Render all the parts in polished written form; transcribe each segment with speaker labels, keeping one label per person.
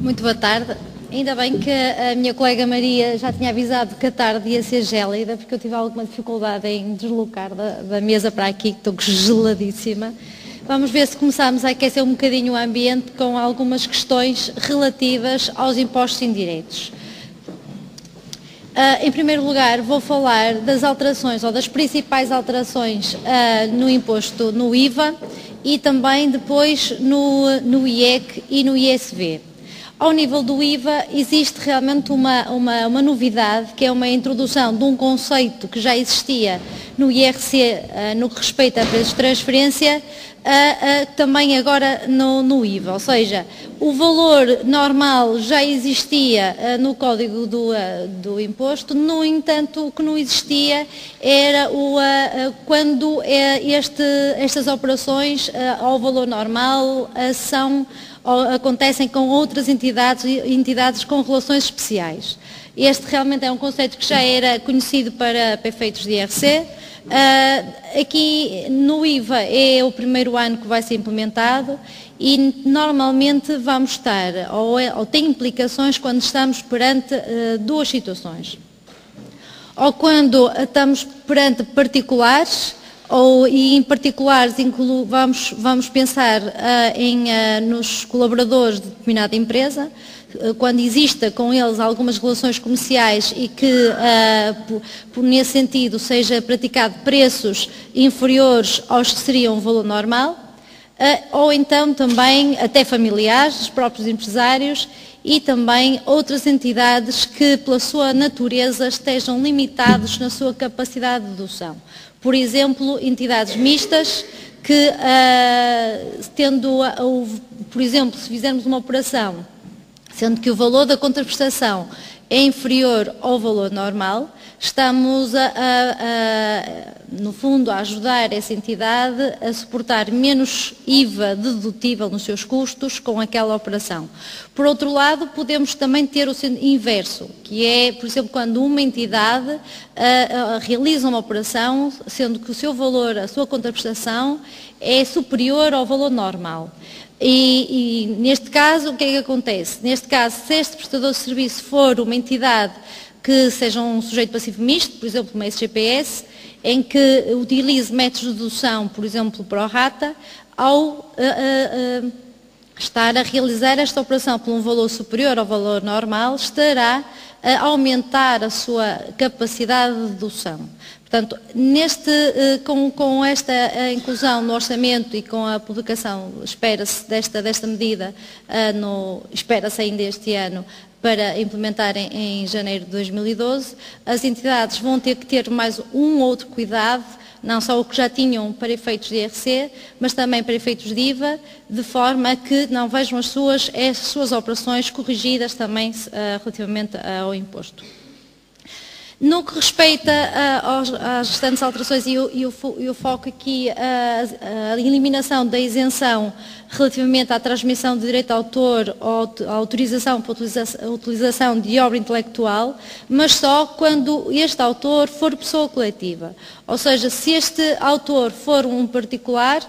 Speaker 1: Muito boa tarde. Ainda bem que a minha colega Maria já tinha avisado que a tarde ia ser gélida, porque eu tive alguma dificuldade em deslocar da mesa para aqui, que estou geladíssima. Vamos ver se começamos a aquecer um bocadinho o ambiente com algumas questões relativas aos impostos indiretos. Em primeiro lugar, vou falar das alterações ou das principais alterações no imposto no IVA e também depois no IEC e no ISV. Ao nível do IVA, existe realmente uma novidade, que é uma introdução de um conceito que já existia no IRC, no que respeita a preços de transferência, também agora no IVA. Ou seja, o valor normal já existia no código do imposto, no entanto, o que não existia era quando estas operações ao valor normal acontecem com outras entidades com relações especiais. Este realmente é um conceito que já era conhecido para efeitos de IRC. Aqui no IVA é o primeiro ano que vai ser implementado e normalmente vamos estar, ou tem implicações quando estamos perante duas situações. Ou quando estamos perante particulares, e em particulares vamos pensar nos colaboradores de determinada empresa, quando exista com eles algumas relações comerciais e que, nesse sentido, seja praticado preços inferiores aos que seriam o valor normal, ou então também até familiares, os próprios empresários e também outras entidades que, pela sua natureza, estejam limitados na sua capacidade de dedução. Por exemplo, entidades mistas que, por exemplo, se fizermos uma operação, sendo que o valor da contraprestação é inferior ao valor normal, estamos, no fundo, a ajudar essa entidade a suportar menos IVA dedutível nos seus custos com aquela operação. Por outro lado, podemos também ter o inverso, que é, por exemplo, quando uma entidade realiza uma operação, sendo que o seu valor, a sua contraprestação, é superior ao valor normal. E neste caso, o que é que acontece? Neste caso, se este prestador de serviço for uma entidade que seja um sujeito passivo misto, por exemplo, uma SGPS, em que utilize métodos de dedução, por exemplo, pro rata, ao estar a realizar esta operação por um valor superior ao valor normal, estará a aumentar a sua capacidade de dedução. Portanto, com esta inclusão no orçamento e com a publicação, espera-se, desta medida, espera-se ainda este ano, para implementar em janeiro de 2012, as entidades vão ter que ter mais um outro cuidado, não só o que já tinham para efeitos de IRC, mas também para efeitos de IVA, de forma a que não vejam as suas operações corrigidas também relativamente ao imposto. No que respeita às restantes alterações, e eu foco aqui a eliminação da isenção relativamente à transmissão de direito de autor ou a autorização para a utilização de obra intelectual, mas só quando este autor for pessoa coletiva. Ou seja, se este autor for um particular,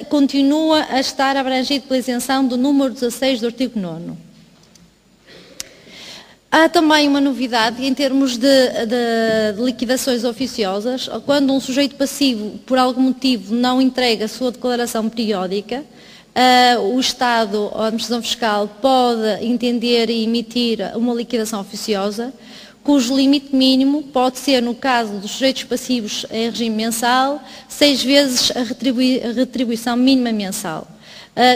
Speaker 1: continua a estar abrangido pela isenção do número 16 do artigo 9º. Há também uma novidade em termos de liquidações oficiosas. Quando um sujeito passivo, por algum motivo, não entrega a sua declaração periódica, o Estado ou a Administração Fiscal pode entender e emitir uma liquidação oficiosa, cujo limite mínimo pode ser, no caso dos sujeitos passivos em regime mensal, 6 vezes a retribuição mínima mensal.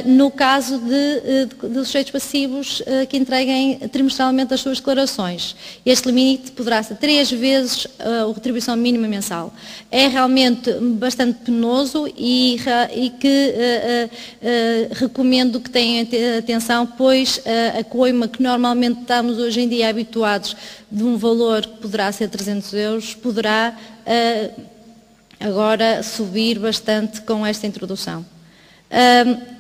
Speaker 1: No caso de sujeitos passivos que entreguem trimestralmente as suas declarações. Este limite poderá ser 3 vezes a retribuição mínima mensal. É realmente bastante penoso e que recomendo que tenham atenção, pois a coima que normalmente estamos hoje em dia habituados de um valor que poderá ser 300 euros, poderá agora subir bastante com esta introdução.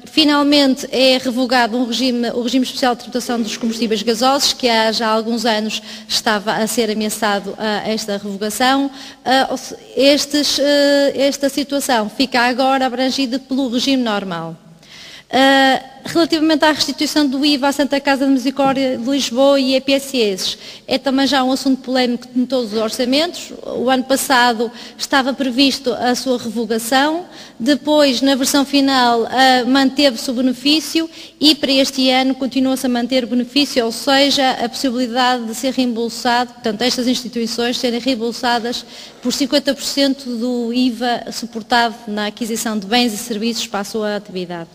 Speaker 1: Finalmente é revogado o regime especial de tributação dos combustíveis gasosos, que há já alguns anos estava a ser ameaçado esta revogação. Esta situação fica agora abrangida pelo regime normal. Relativamente à restituição do IVA à Santa Casa de Misericórdia de Lisboa e EPSS, é também já um assunto polémico em todos os orçamentos. O ano passado estava previsto a sua revogação, depois, na versão final, manteve-se o benefício e para este ano continua-se a manter o benefício, ou seja, a possibilidade de ser reembolsado, portanto, estas instituições serem reembolsadas por 50% do IVA suportado na aquisição de bens e serviços para a sua atividade.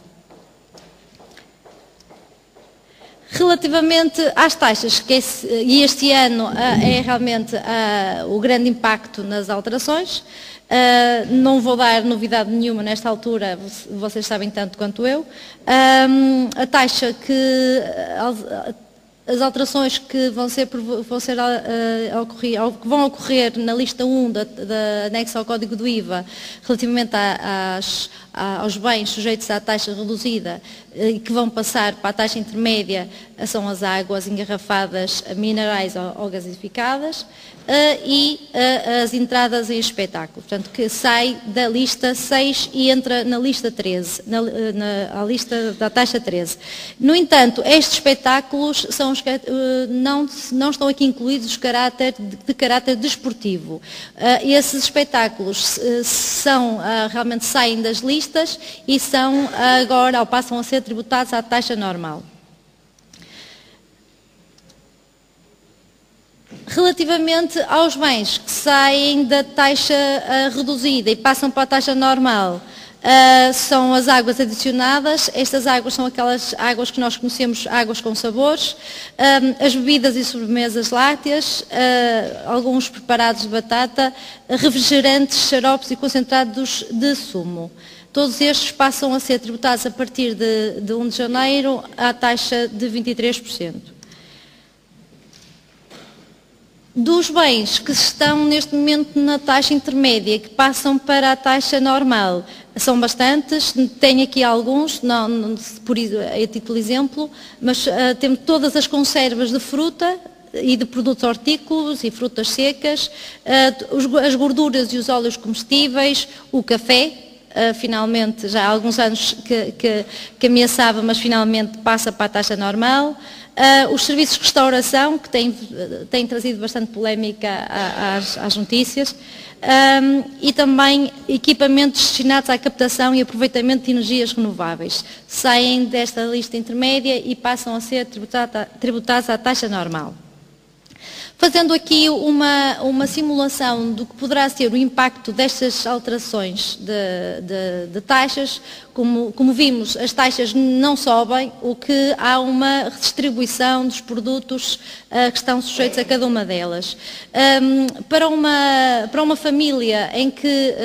Speaker 1: Relativamente às taxas, e este ano é realmente o grande impacto nas alterações, não vou dar novidade nenhuma nesta altura, vocês sabem tanto quanto eu. A taxa que as alterações que vão ocorrer na lista 1 da anexa ao Código do IVA, relativamente aos bens sujeitos à taxa reduzida e que vão passar para a taxa intermédia, são as águas engarrafadas, minerais ou gasificadas, e as entradas em espetáculo, portanto, que sai da lista 6 e entra na lista 13, na lista da taxa 13. No entanto, estes espetáculos são não estão aqui incluídos de caráter desportivo. Esses espetáculos realmente saem das listas e agora passam a ser tributados à taxa normal. Relativamente aos bens que saem da taxa reduzida e passam para a taxa normal, são as águas adicionadas. Estas águas são aquelas águas que nós conhecemos, águas com sabores, as bebidas e sobremesas lácteas, alguns preparados de batata, refrigerantes, xaropes e concentrados de sumo. Todos estes passam a ser tributados a partir de 1 de janeiro à taxa de 23%. Dos bens que estão neste momento na taxa intermédia, que passam para a taxa normal, são bastantes, tenho aqui alguns, não a título de exemplo, mas temos todas as conservas de fruta e de produtos hortícolas e frutas secas, as gorduras e os óleos comestíveis, o café, finalmente, já há alguns anos que ameaçava, mas finalmente passa para a taxa normal. Os serviços de restauração, que têm trazido bastante polémica às notícias, e também equipamentos destinados à captação e aproveitamento de energias renováveis. Saem desta lista intermédia e passam a ser tributados à taxa normal. Fazendo aqui uma simulação do que poderá ser o impacto destas alterações de taxas, como vimos, as taxas não sobem, o que há uma redistribuição dos produtos que estão sujeitos a cada uma delas. Para uma família em que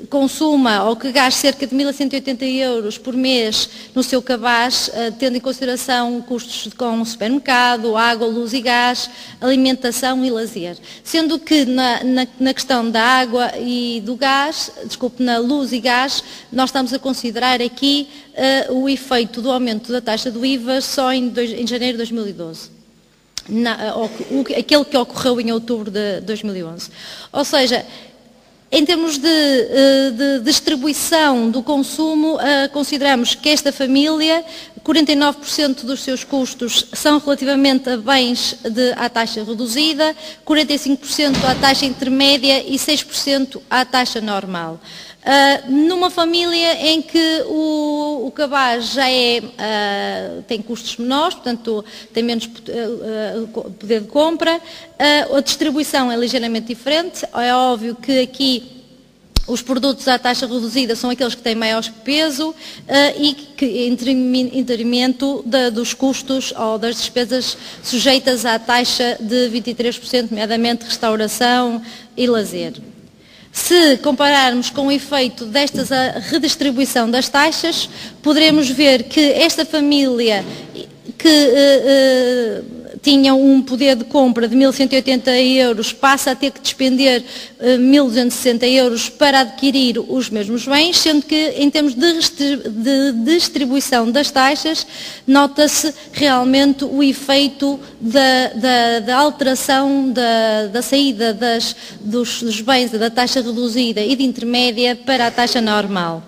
Speaker 1: consuma ou que gaste cerca de 1.180 euros por mês no seu cabaz, tendo em consideração custos com supermercado, água, luz e gás, alimentação e lazer. Sendo que na questão da água e do gás, na luz e gás, nós estamos a considerar aqui o efeito do aumento da taxa do IVA só em janeiro de 2012. Aquele que ocorreu em outubro de 2011. Ou seja, em termos de distribuição do consumo, consideramos que esta família, 49% dos seus custos são relativamente a bens à taxa reduzida, 45% à taxa intermédia e 6% à taxa normal. Numa família em que o cabaz já tem custos menores, portanto tem menos poder de compra, a distribuição é ligeiramente diferente. É óbvio que aqui os produtos à taxa reduzida são aqueles que têm maior peso e que em detrimento dos custos ou das despesas sujeitas à taxa de 23%, nomeadamente restauração e lazer. Se compararmos com o efeito desta redistribuição das taxas, poderemos ver que esta família que tinha um poder de compra de 1.180 euros passa a ter que despender 1.260 euros para adquirir os mesmos bens, sendo que em termos de distribuição das taxas, nota-se realmente o efeito da alteração da saída dos bens da taxa reduzida e de intermédia para a taxa normal.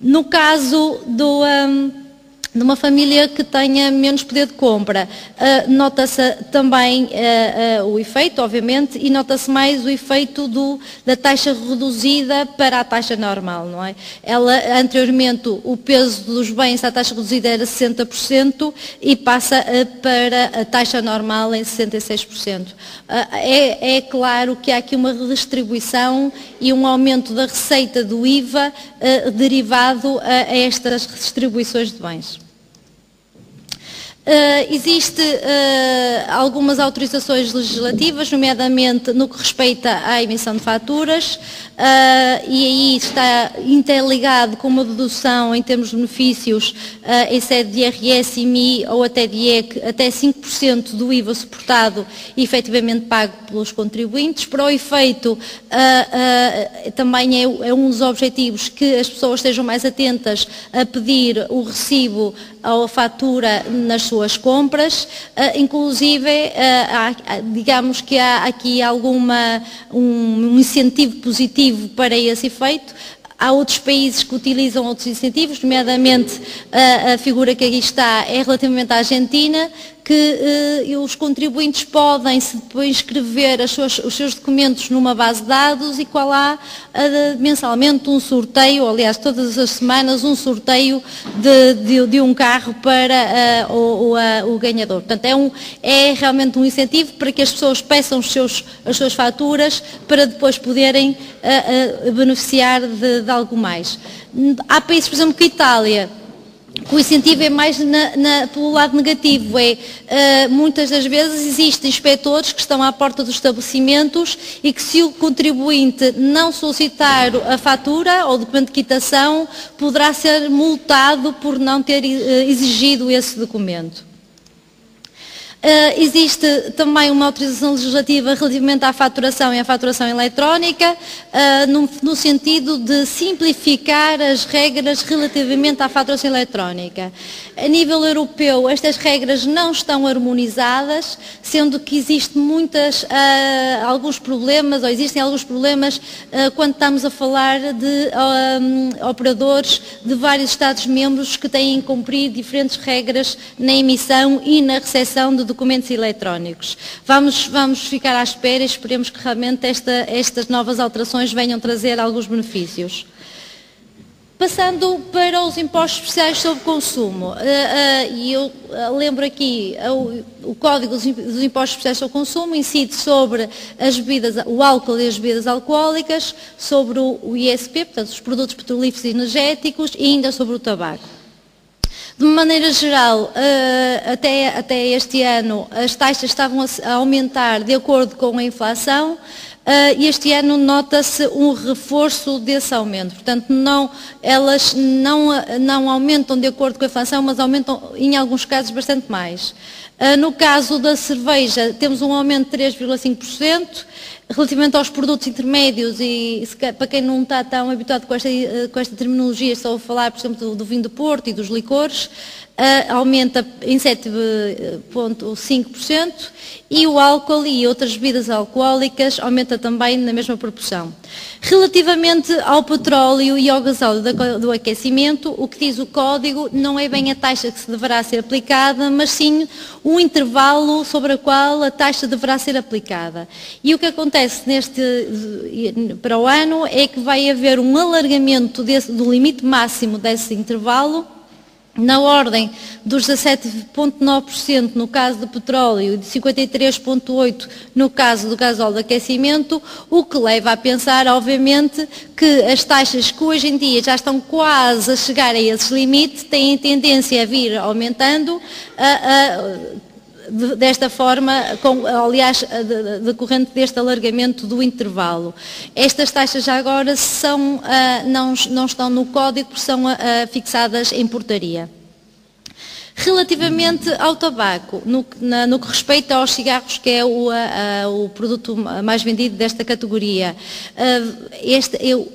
Speaker 1: No caso de uma família que tenha menos poder de compra, nota-se também o efeito, obviamente, e nota-se mais o efeito da taxa reduzida para a taxa normal, não é? Anteriormente, o peso dos bens à taxa reduzida era 60% e passa para a taxa normal em 66%. É claro que há aqui uma redistribuição e um aumento da receita do IVA derivado a estas redistribuições de bens. Existem algumas autorizações legislativas, nomeadamente no que respeita à emissão de faturas, e aí está interligado com uma dedução em termos de benefícios em sede de IRS, IMI ou até de IEC, até 5% do IVA suportado e efetivamente pago pelos contribuintes. Para o efeito, também é um dos objetivos que as pessoas estejam mais atentas a pedir o recibo ou a fatura nas suas compras, inclusive digamos que há aqui um incentivo positivo para esse efeito. Há outros países que utilizam outros incentivos, nomeadamente a figura que aqui está é relativamente à Argentina, que os contribuintes podem se depois inscrever os seus documentos numa base de dados e qual há mensalmente um sorteio, aliás todas as semanas um sorteio de um carro para o ganhador. Portanto é realmente um incentivo para que as pessoas peçam as suas faturas para depois poderem beneficiar de algo mais. Há países, por exemplo, que a Itália, o incentivo é mais pelo lado negativo, muitas das vezes existem inspectores que estão à porta dos estabelecimentos e que se o contribuinte não solicitar a fatura ou o documento de quitação, poderá ser multado por não ter exigido esse documento. Existe também uma autorização legislativa relativamente à faturação e à faturação eletrónica, no sentido de simplificar as regras relativamente à faturação eletrónica. A nível europeu, estas regras não estão harmonizadas, sendo que existem alguns problemas quando estamos a falar de operadores de vários Estados-membros que têm que cumprir diferentes regras na emissão e na recepção de documentos eletrónicos. Vamos ficar à espera e esperemos que realmente estas novas alterações venham trazer alguns benefícios. Passando para os impostos especiais sobre consumo, e eu lembro aqui, o Código dos Impostos Especiais sobre Consumo incide sobre o álcool e as bebidas alcoólicas, sobre o ISP, portanto os produtos petrolíferos e energéticos, e ainda sobre o tabaco. De uma maneira geral, até este ano, as taxas estavam a aumentar de acordo com a inflação, e este ano nota-se um reforço desse aumento. Portanto, elas não aumentam de acordo com a inflação, mas aumentam, em alguns casos, bastante mais. No caso da cerveja, temos um aumento de 3,5%. Relativamente aos produtos intermédios, e para quem não está tão habituado com esta terminologia, estou a falar, por exemplo, do vinho do Porto e dos licores, aumenta em 7,5%, e o álcool e outras bebidas alcoólicas aumenta também na mesma proporção. Relativamente ao petróleo e ao gasóleo do aquecimento, o que diz o Código não é bem a taxa que se deverá ser aplicada, mas sim um intervalo sobre o qual a taxa deverá ser aplicada. E o que acontece para o ano é que vai haver um alargamento do limite máximo desse intervalo, na ordem dos 17,9% no caso do petróleo e de 53,8% no caso do gasóleo de aquecimento, o que leva a pensar, obviamente, que as taxas que hoje em dia já estão quase a chegar a esses limites têm tendência a vir aumentando, desta forma, aliás, decorrente deste alargamento do intervalo. Estas taxas já agora não estão no Código, porque são fixadas em portaria. Relativamente ao tabaco, no que respeita aos cigarros, que é o produto mais vendido desta categoria,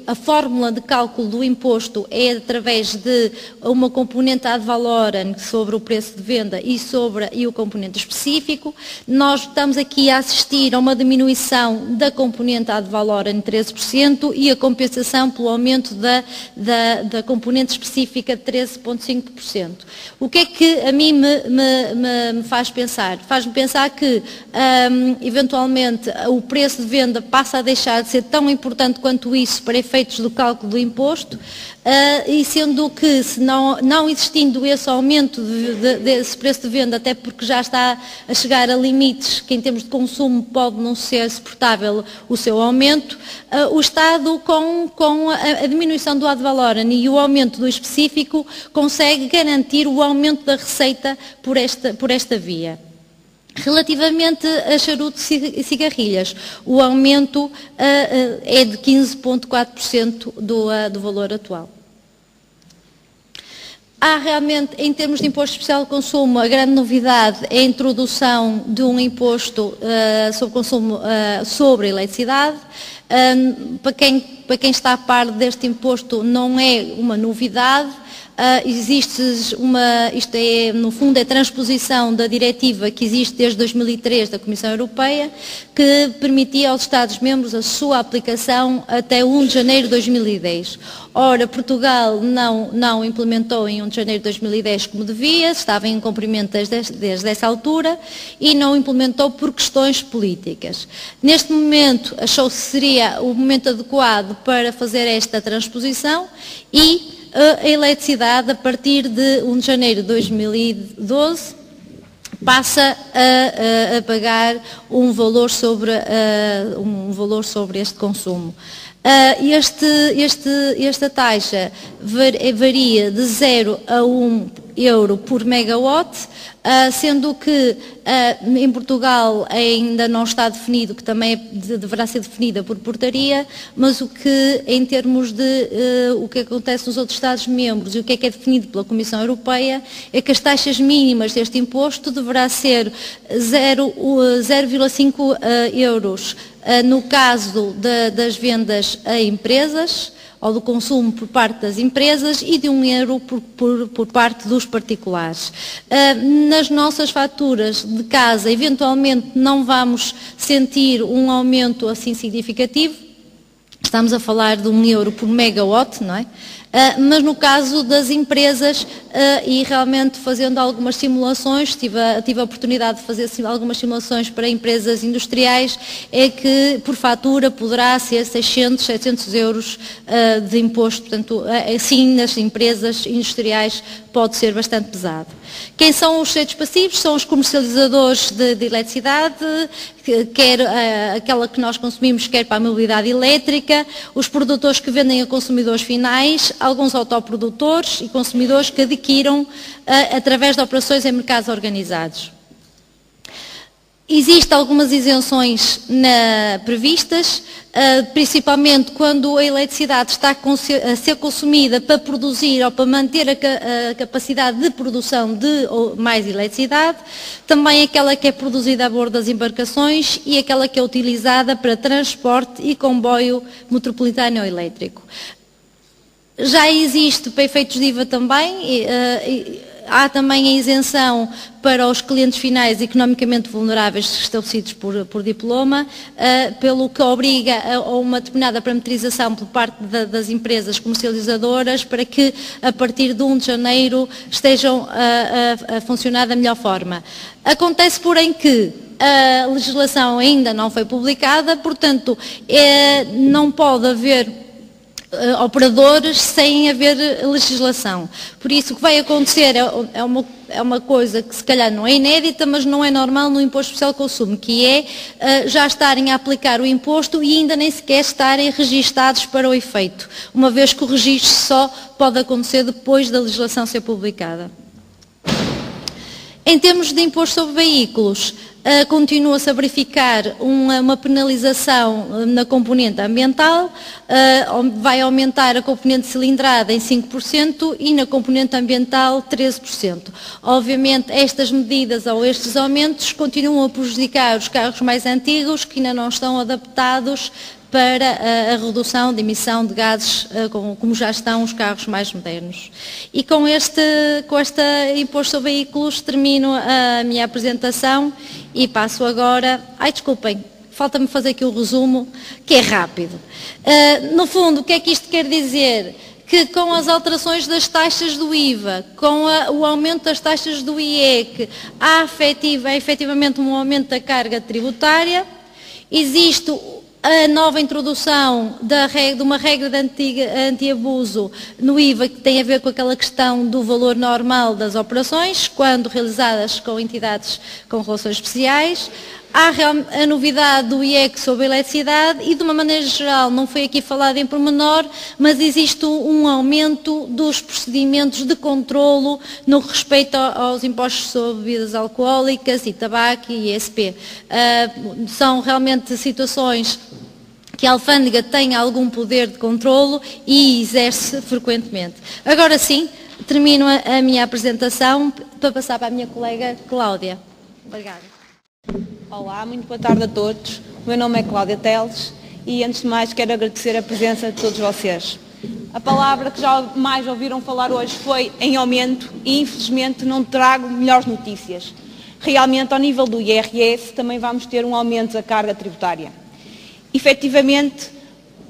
Speaker 1: a fórmula de cálculo do imposto é através de uma componente ad valorem sobre o preço de venda e o componente específico. Nós estamos aqui a assistir a uma diminuição da componente ad valorem de 13% e a compensação pelo aumento da componente específica de 13,5%. O que é que a mim me faz pensar? Faz-me pensar que, eventualmente, o preço de venda passa a deixar de ser tão importante quanto isso para efeitos do cálculo do imposto, e sendo que, se não existindo esse aumento desse preço de venda, até porque já está a chegar a limites que em termos de consumo pode não ser suportável o seu aumento, o Estado, com a diminuição do ad valorem e o aumento do específico, consegue garantir o aumento da receita por esta via. Relativamente a charutos e cigarrilhas, o aumento é de 15,4% do valor atual. Há realmente, em termos de imposto especial de consumo, a grande novidade é a introdução de um imposto sobre consumo sobre a eletricidade. Para quem está a par deste imposto, não é uma novidade. Isto é, no fundo, é a transposição da diretiva que existe desde 2003 da Comissão Europeia, que permitia aos Estados-membros a sua aplicação até 1 de janeiro de 2010. Ora, Portugal não implementou em 1 de janeiro de 2010 como devia, estava em incumprimento desde essa altura, e não implementou por questões políticas. Neste momento, achou-se que seria o momento adequado para fazer esta transposição e a eletricidade, a partir de 1 de janeiro de 2012, passa a pagar um valor sobre este consumo. Esta taxa varia de 0 a 1 euro por megawatt, sendo que em Portugal ainda não está definido, que também deverá ser definida por portaria, mas o que, em termos de o que acontece nos outros Estados-membros e o que é definido pela Comissão Europeia, é que as taxas mínimas deste imposto deverá ser 0,5 euros no caso das vendas a empresas, ou do consumo por parte das empresas, e de 1 euro por parte dos particulares. Nas nossas faturas de casa, eventualmente não vamos sentir um aumento assim significativo, estamos a falar de 1 euro por megawatt, não é? Mas no caso das empresas, e realmente fazendo algumas simulações, tive a oportunidade de fazer algumas simulações para empresas industriais, é que por fatura poderá ser 600, 700 euros de imposto, portanto, assim nas empresas industriais pode ser bastante pesado. Quem são os sujeitos passivos? São os comercializadores de eletricidade, quer aquela que nós consumimos, quer para a mobilidade elétrica, os produtores que vendem a consumidores finais, alguns autoprodutores e consumidores que adquiram através de operações em mercados organizados. Existem algumas isenções previstas, principalmente quando a eletricidade está a ser consumida para produzir ou para manter a capacidade de produção de mais eletricidade, também aquela que é produzida a bordo das embarcações e aquela que é utilizada para transporte e comboio metropolitano elétrico. Já existe para efeitos de IVA também, há também a isenção para os clientes finais economicamente vulneráveis estabelecidos por diploma, pelo que obriga a uma determinada parametrização por parte das empresas comercializadoras para que a partir de 1 de janeiro estejam a funcionar da melhor forma. Acontece, porém, que a legislação ainda não foi publicada, portanto, não pode haver operadores sem haver legislação. Por isso, o que vai acontecer é uma coisa que se calhar não é inédita, mas não é normal no imposto especial de consumo, que é já estarem a aplicar o imposto e ainda nem sequer estarem registados para o efeito, uma vez que o registro só pode acontecer depois da legislação ser publicada. Em termos de imposto sobre veículos, continua-se a verificar uma penalização na componente ambiental, vai aumentar a componente cilindrada em 5% e na componente ambiental 13%. Obviamente estas medidas ou estes aumentos continuam a prejudicar os carros mais antigos que ainda não estão adaptados para a redução de emissão de gases, como já estão os carros mais modernos. E com este imposto sobre veículos termino a minha apresentação e passo agora... Desculpem, falta-me fazer aqui o resumo, que é rápido. No fundo, o que é que isto quer dizer? Que com as alterações das taxas do IVA, com o aumento das taxas do IEC, há efetivamente um aumento da carga tributária, existe a nova introdução de uma regra de anti-abuso no IVA, que tem a ver com aquela questão do valor normal das operações, quando realizadas com entidades com relações especiais. Há a novidade do IEC sobre a eletricidade e, de uma maneira geral, não foi aqui falado em pormenor, mas existe um aumento dos procedimentos de controlo no respeito aos impostos sobre bebidas alcoólicas e tabaco e ISP. São realmente situações que a alfândega tem algum poder de controlo e exerce frequentemente. Agora sim, termino a minha apresentação para passar para a minha colega Cláudia. Obrigada.
Speaker 2: Olá, muito boa tarde a todos. O meu nome é Cláudia Teles e, antes de mais, quero agradecer a presença de todos vocês. A palavra que já mais ouviram falar hoje foi em aumento e, infelizmente, não trago melhores notícias. Realmente, ao nível do IRS, também vamos ter um aumento da carga tributária. Efetivamente,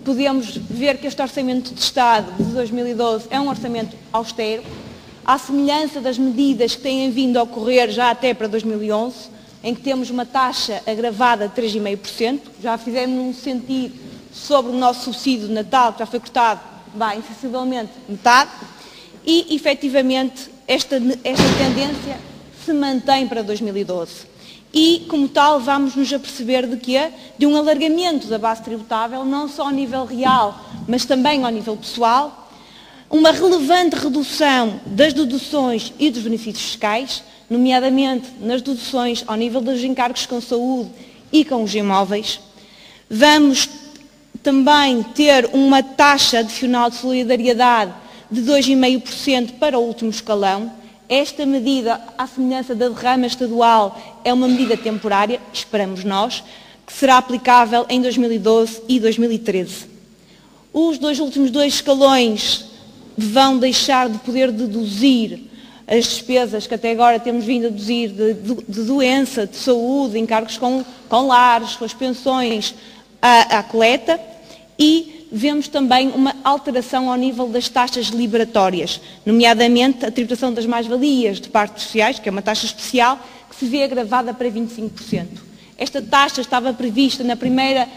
Speaker 2: podemos ver que este Orçamento de Estado de 2012 é um orçamento austero, à semelhança das medidas que têm vindo a ocorrer já até para 2011, em que temos uma taxa agravada de 3,5%, já fizemos um sentido sobre o nosso subsídio de Natal, que já foi cortado, sensivelmente metade, e, efetivamente, esta tendência se mantém para 2012. E, como tal, vamos nos aperceber de um alargamento da base tributável, não só ao nível real, mas também ao nível pessoal, uma relevante redução das deduções e dos benefícios fiscais, nomeadamente nas deduções ao nível dos encargos com saúde e com os imóveis. Vamos também ter uma taxa adicional de solidariedade de 2,5% para o último escalão. Esta medida, à semelhança da derrama estadual, é uma medida temporária, esperamos nós, que será aplicável em 2012 e 2013. Os últimos dois escalões vão deixar de poder deduzir as despesas que até agora temos vindo a deduzir de doença, de saúde, encargos com lares, com as pensões à coleta, e vemos também uma alteração ao nível das taxas liberatórias, nomeadamente a tributação das mais-valias de partes sociais, que é uma taxa especial, que se vê agravada para 25%. Esta taxa estava prevista na primeira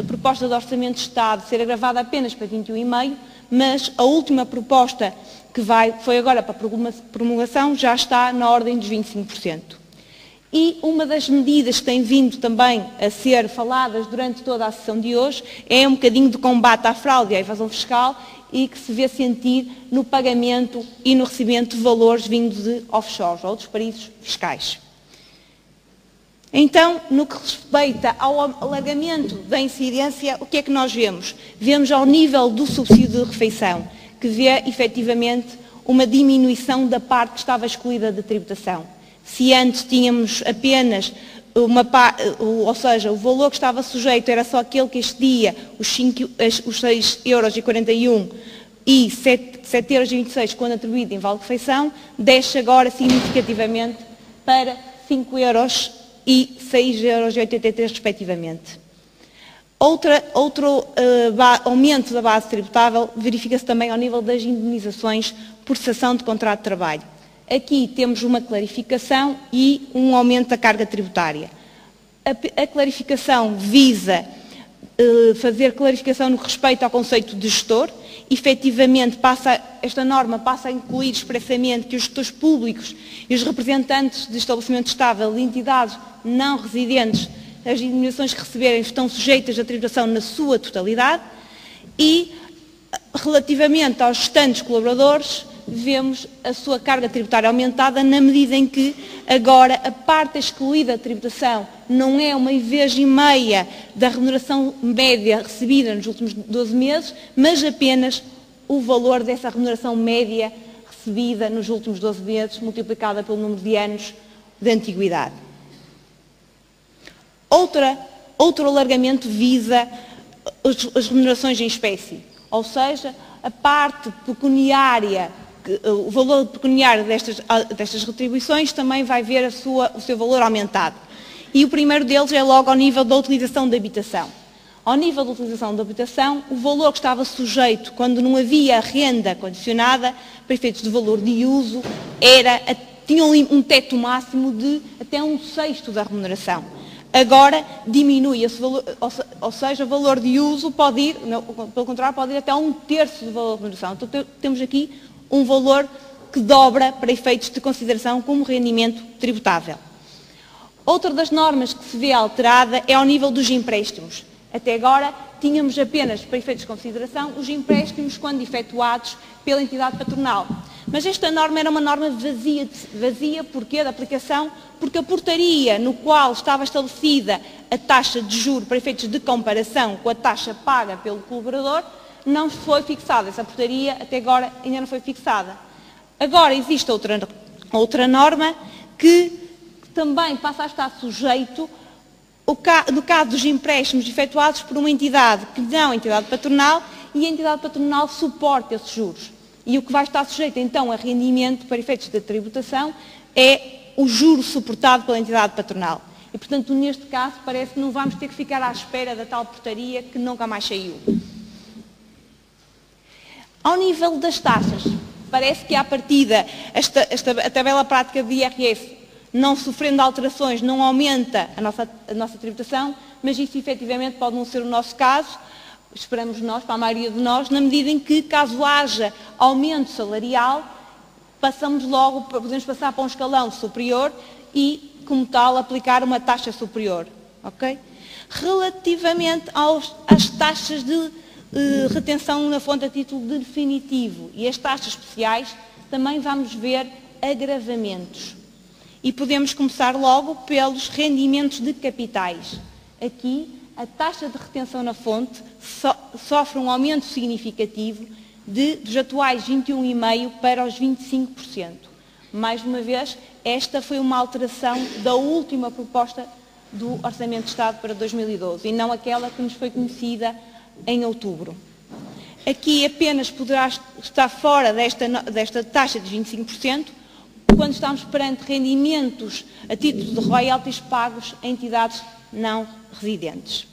Speaker 2: proposta de Orçamento de Estado ser agravada apenas para 21,5%, mas a última proposta que foi agora para promulgação já está na ordem dos 25%. E uma das medidas que tem vindo também a ser faladas durante toda a sessão de hoje é um bocadinho de combate à fraude e à evasão fiscal e que se vê sentir no pagamento e no recebimento de valores vindos de offshores, outros paraísos fiscais. Então, no que respeita ao alargamento da incidência, o que é que nós vemos? Vemos ao nível do subsídio de refeição, que vê efetivamente uma diminuição da parte que estava excluída da tributação. Se antes tínhamos apenas ou seja, o valor que estava sujeito era só aquele que excedia os 6,41 € e 7,26 € quando atribuído em vale de refeição, desce agora significativamente para 5 € e 6,83 € respectivamente. Outro aumento da base tributável verifica-se também ao nível das indemnizações por cessação de contrato de trabalho. Aqui temos uma clarificação e um aumento da carga tributária. A clarificação visa fazer clarificação no respeito ao conceito de gestor. Efetivamente, esta norma passa a incluir expressamente que os gestores públicos e os representantes de estabelecimento estável de entidades não residentes, as indemnizações que receberem estão sujeitas à tributação na sua totalidade e, relativamente aos restantes colaboradores, vemos a sua carga tributária aumentada na medida em que agora a parte excluída da tributação não é 1,5 da remuneração média recebida nos últimos 12 meses, mas apenas o valor dessa remuneração média recebida nos últimos 12 meses, multiplicada pelo número de anos de antiguidade. Outro alargamento visa as remunerações em espécie, ou seja, a parte pecuniária, o valor pecuniário destas retribuições também vai ver o seu valor aumentado. E o primeiro deles é logo ao nível da utilização da habitação. Ao nível da utilização da habitação, o valor que estava sujeito quando não havia renda condicionada, para efeitos de valor de uso, tinha um teto máximo de até 1/6 da remuneração. Agora diminui esse valor, ou seja, o valor de uso pode ir, pelo contrário, pode ir até 1/3 do valor da remuneração. Então temos aqui um valor que dobra para efeitos de consideração como rendimento tributável. Outra das normas que se vê alterada é ao nível dos empréstimos. Até agora tínhamos apenas, para efeitos de consideração, os empréstimos quando efetuados pela entidade patronal. Mas esta norma era uma norma vazia porquê? Da aplicação, porque a portaria no qual estava estabelecida a taxa de juro para efeitos de comparação com a taxa paga pelo colaborador não foi fixada. Essa portaria até agora ainda não foi fixada. Agora existe outra norma que também passa a estar sujeito, no caso dos empréstimos efetuados por uma entidade que não é a entidade patronal e a entidade patronal suporta esses juros. E o que vai estar sujeito então a rendimento para efeitos de tributação é o juro suportado pela entidade patronal. E portanto, neste caso, parece que não vamos ter que ficar à espera da tal portaria que nunca mais saiu. Ao nível das taxas, parece que à partida a tabela prática de IRS, não sofrendo alterações, não aumenta a nossa tributação, mas isso efetivamente pode não ser o nosso caso, esperamos nós, para a maioria de nós, na medida em que, caso haja aumento salarial, podemos passar para um escalão superior e, como tal, aplicar uma taxa superior. Okay? Relativamente às taxas de retenção na fonte a título definitivo e as taxas especiais, também vamos ver agravamentos. E podemos começar logo pelos rendimentos de capitais. Aqui, a taxa de retenção na fonte sofre um aumento significativo dos atuais 21,5% para os 25%. Mais uma vez, esta foi uma alteração da última proposta do Orçamento de Estado para 2012 e não aquela que nos foi conhecida em outubro. Aqui apenas poderá estar fora desta taxa de 25% quando estamos perante rendimentos a título de royalties pagos a entidades não residentes.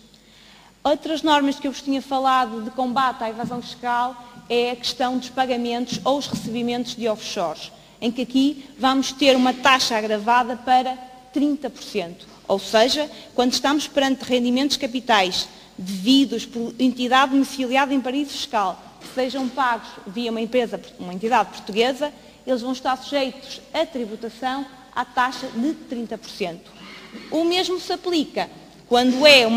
Speaker 2: Outras normas que eu vos tinha falado de combate à evasão fiscal é a questão dos pagamentos ou os recebimentos de offshores, em que aqui vamos ter uma taxa agravada para 30%. Ou seja, quando estamos perante rendimentos capitais devidos por entidade domiciliada em paraíso fiscal, que sejam pagos via uma entidade portuguesa, eles vão estar sujeitos à tributação à taxa de 30%. O mesmo se aplica quando é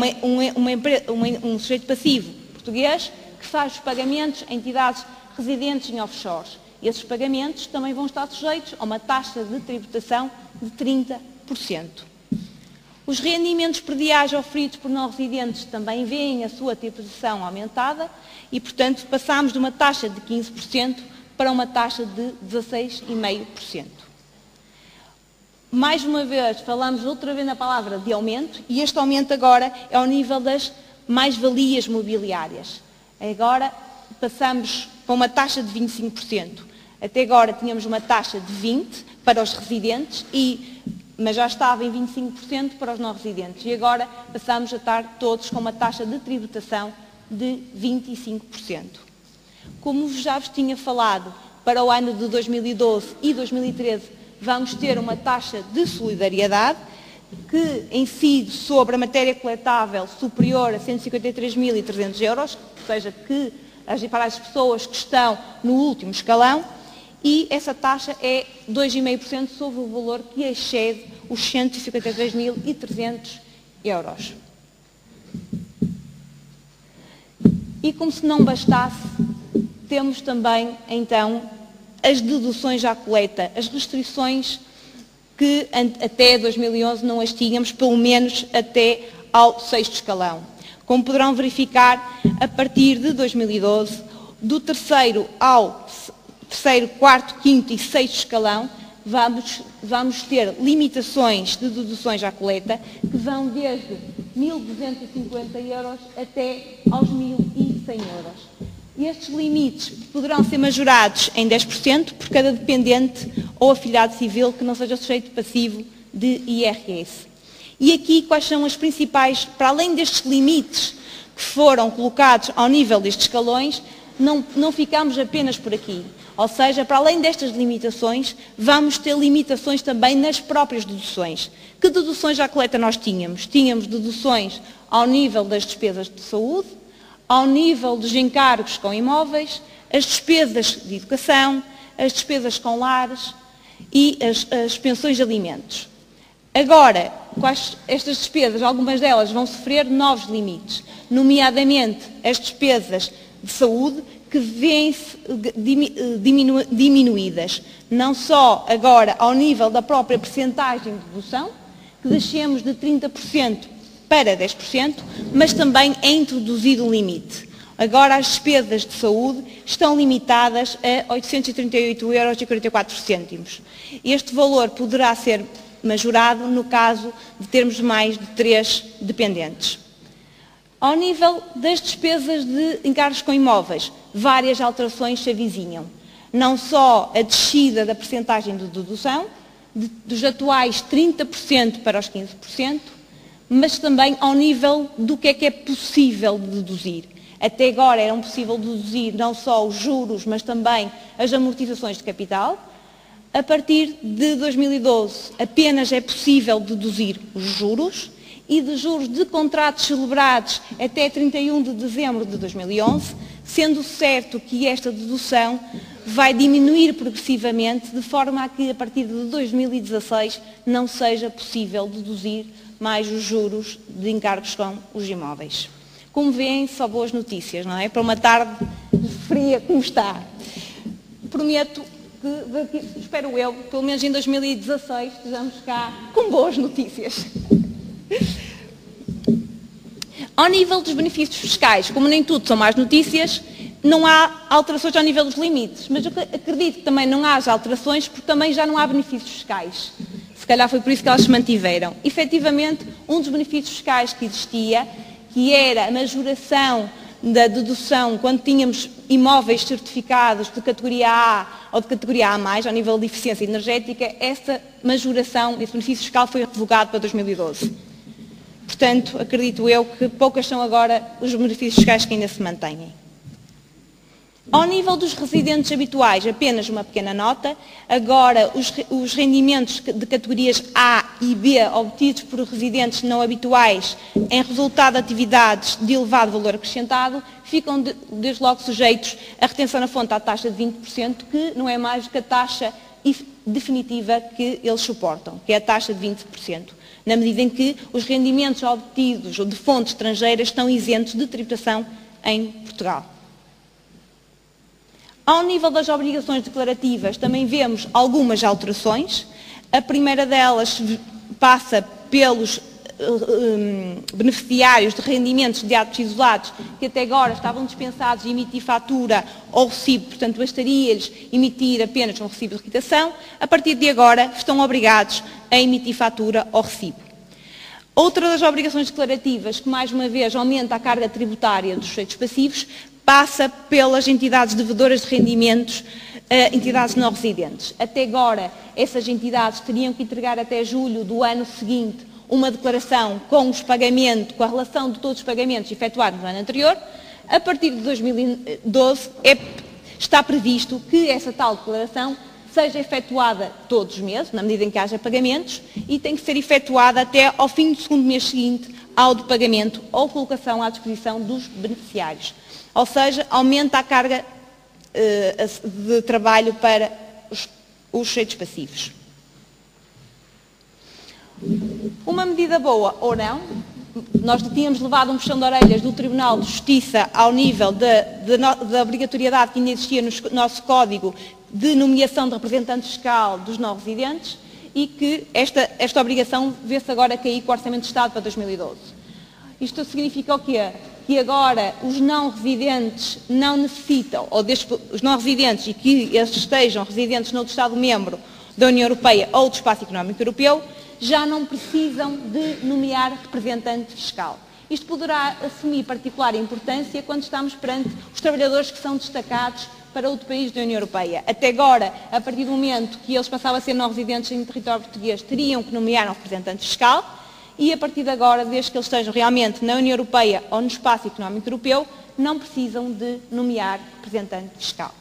Speaker 2: um sujeito passivo português que faz os pagamentos a entidades residentes em offshores. Esses pagamentos também vão estar sujeitos a uma taxa de tributação de 30%. Os rendimentos prediais oferidos por não residentes também veem a sua tributação aumentada e, portanto, passamos de uma taxa de 15% para uma taxa de 16,5%. Mais uma vez, falamos outra vez na palavra de aumento, e este aumento agora é ao nível das mais-valias mobiliárias. Agora passamos para uma taxa de 25%. Até agora tínhamos uma taxa de 20% para os residentes, mas já estava em 25% para os não residentes. E agora passamos a estar todos com uma taxa de tributação de 25%. Como já vos tinha falado, para o ano de 2012 e 2013 vamos ter uma taxa de solidariedade que incide sobre a matéria coletável superior a 153.300 euros, ou seja, para as pessoas que estão no último escalão, e essa taxa é 2,5% sobre o valor que excede os 153.300 euros. E como se não bastasse, temos também, então, as deduções à coleta, as restrições que até 2011 não as tínhamos, pelo menos até ao 6º escalão. Como poderão verificar, a partir de 2012, do 3º ao 3º, 4º, 5º e 6º escalão, vamos ter limitações de deduções à coleta que vão desde 1.250 euros até aos 1.100 euros. Estes limites poderão ser majorados em 10% por cada dependente ou afiliado civil que não seja sujeito passivo de IRS. E aqui quais são as principais, para além destes limites que foram colocados ao nível destes escalões, não ficamos apenas por aqui. Ou seja, para além destas limitações, vamos ter limitações também nas próprias deduções. Que deduções à coleta nós tínhamos? Tínhamos deduções ao nível das despesas de saúde, ao nível dos encargos com imóveis, as despesas de educação, as despesas com lares e as pensões de alimentos. Agora, estas despesas, algumas delas vão sofrer novos limites, nomeadamente as despesas de saúde, que vêm-se diminuídas, não só agora ao nível da própria percentagem de dedução, que descemos de 30% para 10%, mas também é introduzido um limite. Agora as despesas de saúde estão limitadas a 838,44 euros. Este valor poderá ser majorado no caso de termos mais de 3 dependentes. Ao nível das despesas de encargos com imóveis, várias alterações se avizinham. Não só a descida da percentagem de dedução, dos atuais 30% para os 15%, mas também ao nível do que é possível deduzir. Até agora era possível deduzir não só os juros, mas também as amortizações de capital. A partir de 2012, apenas é possível deduzir os juros, e de juros de contratos celebrados até 31 de dezembro de 2011, sendo certo que esta dedução vai diminuir progressivamente, de forma a que a partir de 2016 não seja possível deduzir mais os juros de encargos com os imóveis. Como veem, só boas notícias, não é? Para uma tarde fria como está. Prometo que, espero eu, pelo menos em 2016, estejamos cá com boas notícias. Ao nível dos benefícios fiscais, como nem tudo são más notícias, não há alterações ao nível dos limites, mas eu acredito que também não haja alterações porque também já não há benefícios fiscais. Se calhar foi por isso que elas se mantiveram. Efetivamente, um dos benefícios fiscais que existia, que era a majoração da dedução quando tínhamos imóveis certificados de categoria A ou de categoria A+, ao nível de eficiência energética, essa majoração, esse benefício fiscal foi revogado para 2012. Portanto, acredito eu que poucas são agora os benefícios fiscais que ainda se mantêm. Ao nível dos residentes habituais, apenas uma pequena nota. Agora, os rendimentos de categorias A e B obtidos por residentes não habituais em resultado de atividades de elevado valor acrescentado ficam desde logo sujeitos à retenção na fonte à taxa de 20%, que não é mais do que a taxa definitiva que eles suportam, que é a taxa de 20%, na medida em que os rendimentos obtidos de fontes estrangeiras estão isentos de tributação em Portugal. Ao nível das obrigações declarativas, também vemos algumas alterações. A primeira delas passa pelos beneficiários de rendimentos de atos isolados, que até agora estavam dispensados de emitir fatura ou recibo, portanto, bastaria-lhes emitir apenas um recibo de quitação. A partir de agora, estão obrigados a emitir fatura ou recibo. Outra das obrigações declarativas, que mais uma vez aumenta a carga tributária dos sujeitos passivos, passa pelas entidades devedoras de rendimentos, entidades não residentes. Até agora, essas entidades teriam que entregar até julho do ano seguinte uma declaração com os pagamentos, com a relação de todos os pagamentos efetuados no ano anterior. A partir de 2012, está previsto que essa tal declaração seja efetuada todos os meses, na medida em que haja pagamentos, e tem que ser efetuada até ao fim do segundo mês seguinte ao de pagamento ou colocação à disposição dos beneficiários. Ou seja, aumenta a carga de trabalho para os sujeitos passivos. Uma medida boa ou não, nós tínhamos levado um puxão de orelhas do Tribunal de Justiça ao nível da obrigatoriedade que ainda existia no nosso Código, de nomeação de representante fiscal dos não residentes e que esta obrigação vê-se agora cair com o Orçamento de Estado para 2012. Isto significa o quê? Que agora os não residentes não necessitam, ou os não residentes e que eles estejam residentes noutro Estado-membro da União Europeia ou do Espaço Económico Europeu, já não precisam de nomear representante fiscal. Isto poderá assumir particular importância quando estamos perante os trabalhadores que são destacados para outro país da União Europeia. Até agora, a partir do momento que eles passavam a ser não residentes em território português, teriam que nomear um representante fiscal e a partir de agora, desde que eles estejam realmente na União Europeia ou no Espaço Económico Europeu, não precisam de nomear representante fiscal.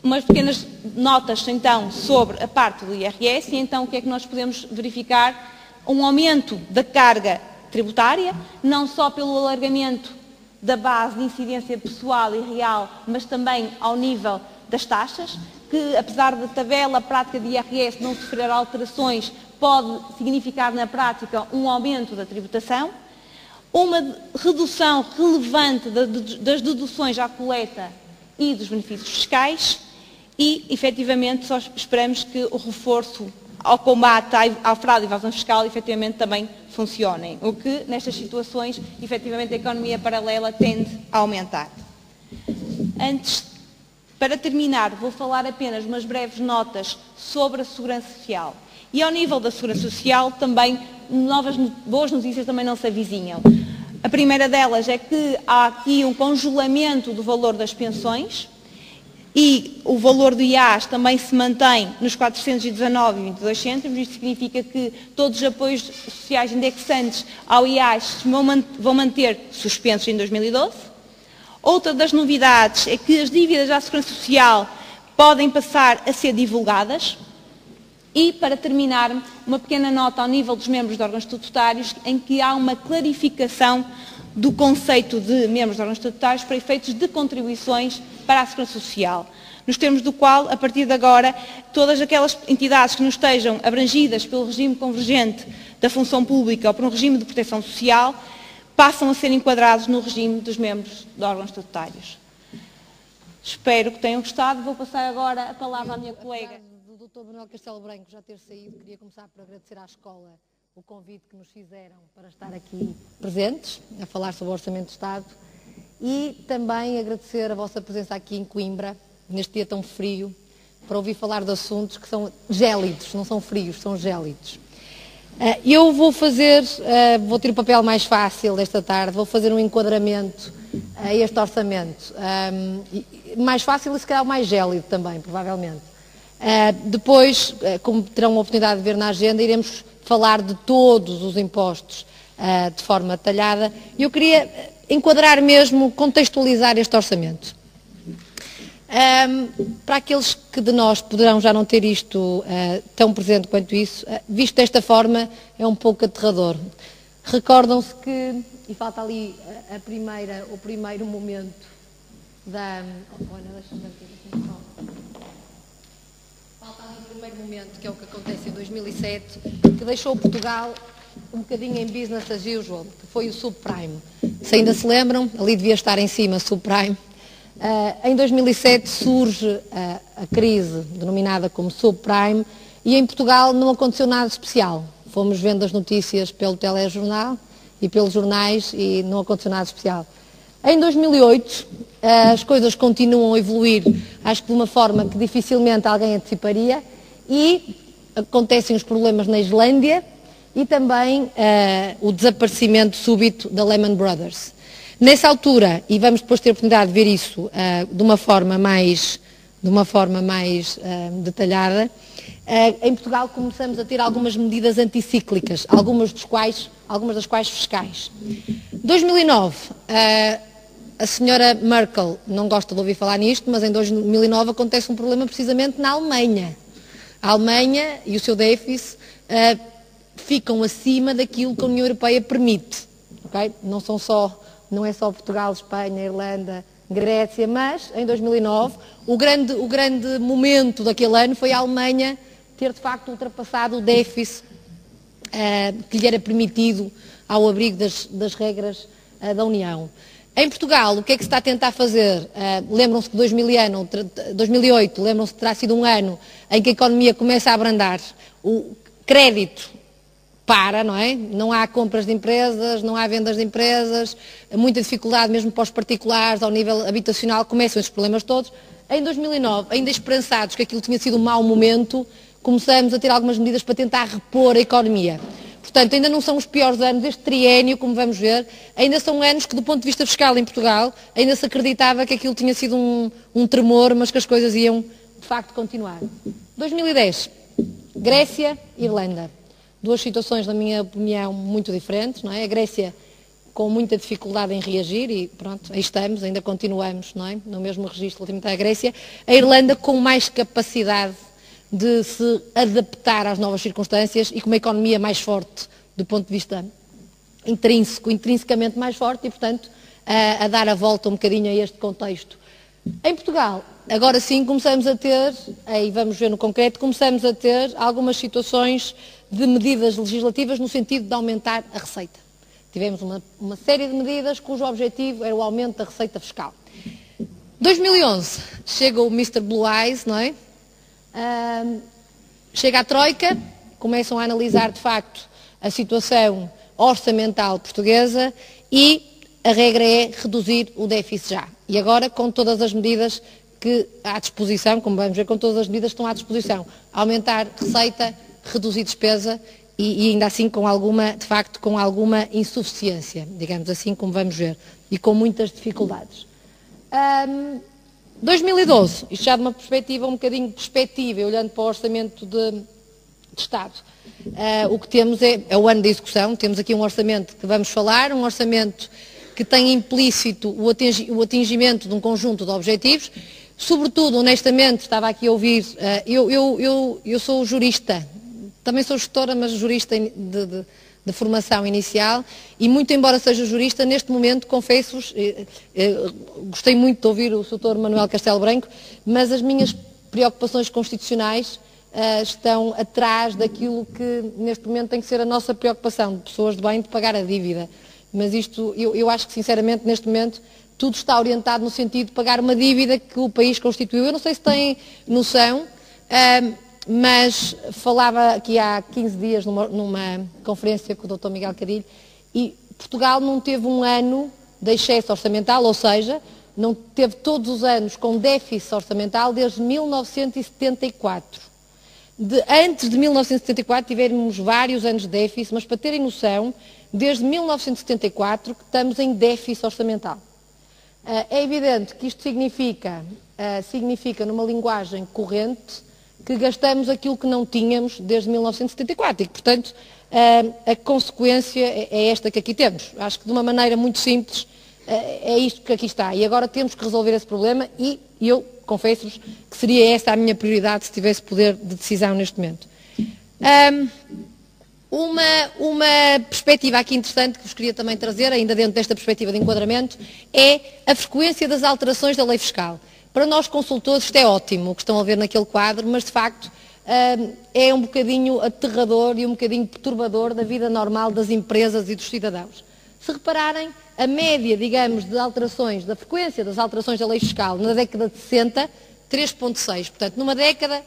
Speaker 2: Umas pequenas notas, então, sobre a parte do IRS e, então, o que é que nós podemos verificar? Um aumento da carga tributária, não só pelo alargamento da base de incidência pessoal e real, mas também ao nível das taxas, que, apesar da tabela prática de IRS não sofrer alterações, pode significar, na prática, um aumento da tributação, uma redução relevante das deduções à coleta e dos benefícios fiscais, e, efetivamente, só esperamos que o reforço ao combate à fraude e evasão fiscal, efetivamente, também funcionem, o que, nestas situações, efetivamente, a economia paralela tende a aumentar. Para terminar, vou falar apenas umas breves notas sobre a Segurança Social. E, ao nível da Segurança Social, também, boas notícias também não se avizinham. A primeira delas é que há aqui um congelamento do valor das pensões, e o valor do IAS também se mantém nos 419,22 cêntimos. Isto significa que todos os apoios sociais indexantes ao IAS vão manter suspensos em 2012. Outra das novidades é que as dívidas à Segurança Social podem passar a ser divulgadas. E, para terminar, uma pequena nota ao nível dos membros de órgãos estatutários, em que há uma clarificação do conceito de membros de órgãos estatutários para efeitos de contribuições para a Segurança Social, nos termos do qual, a partir de agora, todas aquelas entidades que não estejam abrangidas pelo regime convergente da função pública ou por um regime de proteção social, passam a ser enquadrados no regime dos membros de órgãos estatutários. Espero que tenham gostado. Vou passar agora a palavra à minha colega.
Speaker 3: Do Dr. Manuel Castelo Branco já ter saído, queria começar por agradecer à escola o convite que nos fizeram para estar aqui presentes, a falar sobre o Orçamento de Estado, e também agradecer a vossa presença aqui em Coimbra, neste dia tão frio, para ouvir falar de assuntos que são gélidos, não são frios, são gélidos. Eu vou ter o papel mais fácil esta tarde, vou fazer um enquadramento a este orçamento, mais fácil e se calhar o mais gélido também, provavelmente. Depois, como terão a oportunidade de ver na agenda, iremos falar de todos os impostos de forma detalhada. Eu queria enquadrar mesmo, contextualizar este orçamento. Para aqueles que de nós poderão já não ter isto tão presente quanto isso, visto desta forma é um pouco aterrador. Recordam-se que, e falta ali o primeiro momento da... Falta ali o primeiro momento, que é o que acontece em 2007, que deixou Portugal um bocadinho em business as usual, que foi o subprime. Se ainda se lembram, ali devia estar em cima subprime. Em 2007 surge a crise denominada como subprime e em Portugal não aconteceu nada especial. Fomos vendo as notícias pelo telejornal e pelos jornais e não aconteceu nada especial. Em 2008 as coisas continuam a evoluir, acho que de uma forma que dificilmente alguém anteciparia, e acontecem os problemas na Islândia e também o desaparecimento súbito da Lehman Brothers. Nessa altura, e vamos depois ter a oportunidade de ver isso de uma forma mais detalhada, em Portugal começamos a ter algumas medidas anticíclicas, algumas das quais fiscais. 2009, a senhora Merkel não gosta de ouvir falar nisto, mas em 2009 acontece um problema precisamente na Alemanha. A Alemanha e o seu déficit ficam acima daquilo que a União Europeia permite. Okay? Não é só Portugal, Espanha, Irlanda, Grécia, mas em 2009 o grande momento daquele ano foi a Alemanha ter de facto ultrapassado o déficit que lhe era permitido ao abrigo das regras da União. Em Portugal, o que é que se está a tentar fazer? Lembram-se que 2008, lembram-se que terá sido um ano em que a economia começa a abrandar, o crédito para, não é? Não há compras de empresas, não há vendas de empresas, muita dificuldade mesmo para os particulares, ao nível habitacional, começam esses problemas todos. Em 2009, ainda esperançados que aquilo tinha sido um mau momento, começamos a ter algumas medidas para tentar repor a economia. Portanto, ainda não são os piores anos deste triénio, como vamos ver, ainda são anos que, do ponto de vista fiscal em Portugal, ainda se acreditava que aquilo tinha sido um tremor, mas que as coisas iam, de facto, continuar. 2010, Grécia e Irlanda. Duas situações, na minha opinião, muito diferentes, não é? A Grécia com muita dificuldade em reagir e pronto, aí estamos, ainda continuamos, não é? No mesmo registro relativamente à Grécia. A Irlanda com mais capacidade de se adaptar às novas circunstâncias e com uma economia mais forte do ponto de vista intrinsecamente mais forte e, portanto, a dar a volta um bocadinho a este contexto. Em Portugal, agora sim começamos a ter, aí vamos ver no concreto, começamos a ter algumas situações de medidas legislativas no sentido de aumentar a receita. Tivemos uma série de medidas cujo objetivo era o aumento da receita fiscal. 2011, chega o Mr. Blue Eyes, não é? Chega a Troika, começam a analisar de facto a situação orçamental portuguesa e a regra é reduzir o déficit já. E agora com todas as medidas que à disposição, como vamos ver, com todas as medidas que estão à disposição. Aumentar receita, reduzir despesa e ainda assim com alguma, de facto, com alguma insuficiência, digamos assim, como vamos ver, e com muitas dificuldades. 2012, isto já de uma perspectiva, um bocadinho de perspectiva, olhando para o orçamento de Estado. O que temos é o ano de execução, temos aqui um orçamento que vamos falar, um orçamento que tem implícito o atingimento de um conjunto de objetivos, sobretudo, honestamente, estava aqui a ouvir, eu sou jurista, também sou gestora, mas jurista de formação inicial, e muito embora seja jurista, neste momento, confesso-vos, gostei muito de ouvir o Sr. Manuel Castelo Branco, mas as minhas preocupações constitucionais estão atrás daquilo que neste momento tem que ser a nossa preocupação, de pessoas de bem, de pagar a dívida. Mas isto, eu acho que sinceramente neste momento tudo está orientado no sentido de pagar uma dívida que o país constituiu. Eu não sei se têm noção, mas falava aqui há 15 dias numa conferência com o Dr. Miguel Cadilho e Portugal não teve um ano de excesso orçamental, ou seja, não teve todos os anos com déficit orçamental desde 1974. Antes de 1974 tivemos vários anos de déficit, mas para terem noção, desde 1974 que estamos em déficit orçamental. É evidente que isto significa numa linguagem corrente, que gastamos aquilo que não tínhamos desde 1974 e que, portanto, a consequência é esta que aqui temos. Acho que de uma maneira muito simples é isto que aqui está. E agora temos que resolver esse problema e eu confesso-vos que seria essa a minha prioridade se tivesse poder de decisão neste momento. Uma perspectiva aqui interessante que vos queria também trazer, ainda dentro desta perspectiva de enquadramento, é a frequência das alterações da lei fiscal. Para nós consultores isto é ótimo, o que estão a ver naquele quadro, mas de facto é um bocadinho aterrador e um bocadinho perturbador da vida normal das empresas e dos cidadãos. Se repararem, a média, digamos, de alterações, da frequência das alterações da lei fiscal na década de 60, 3,6. Portanto, numa década,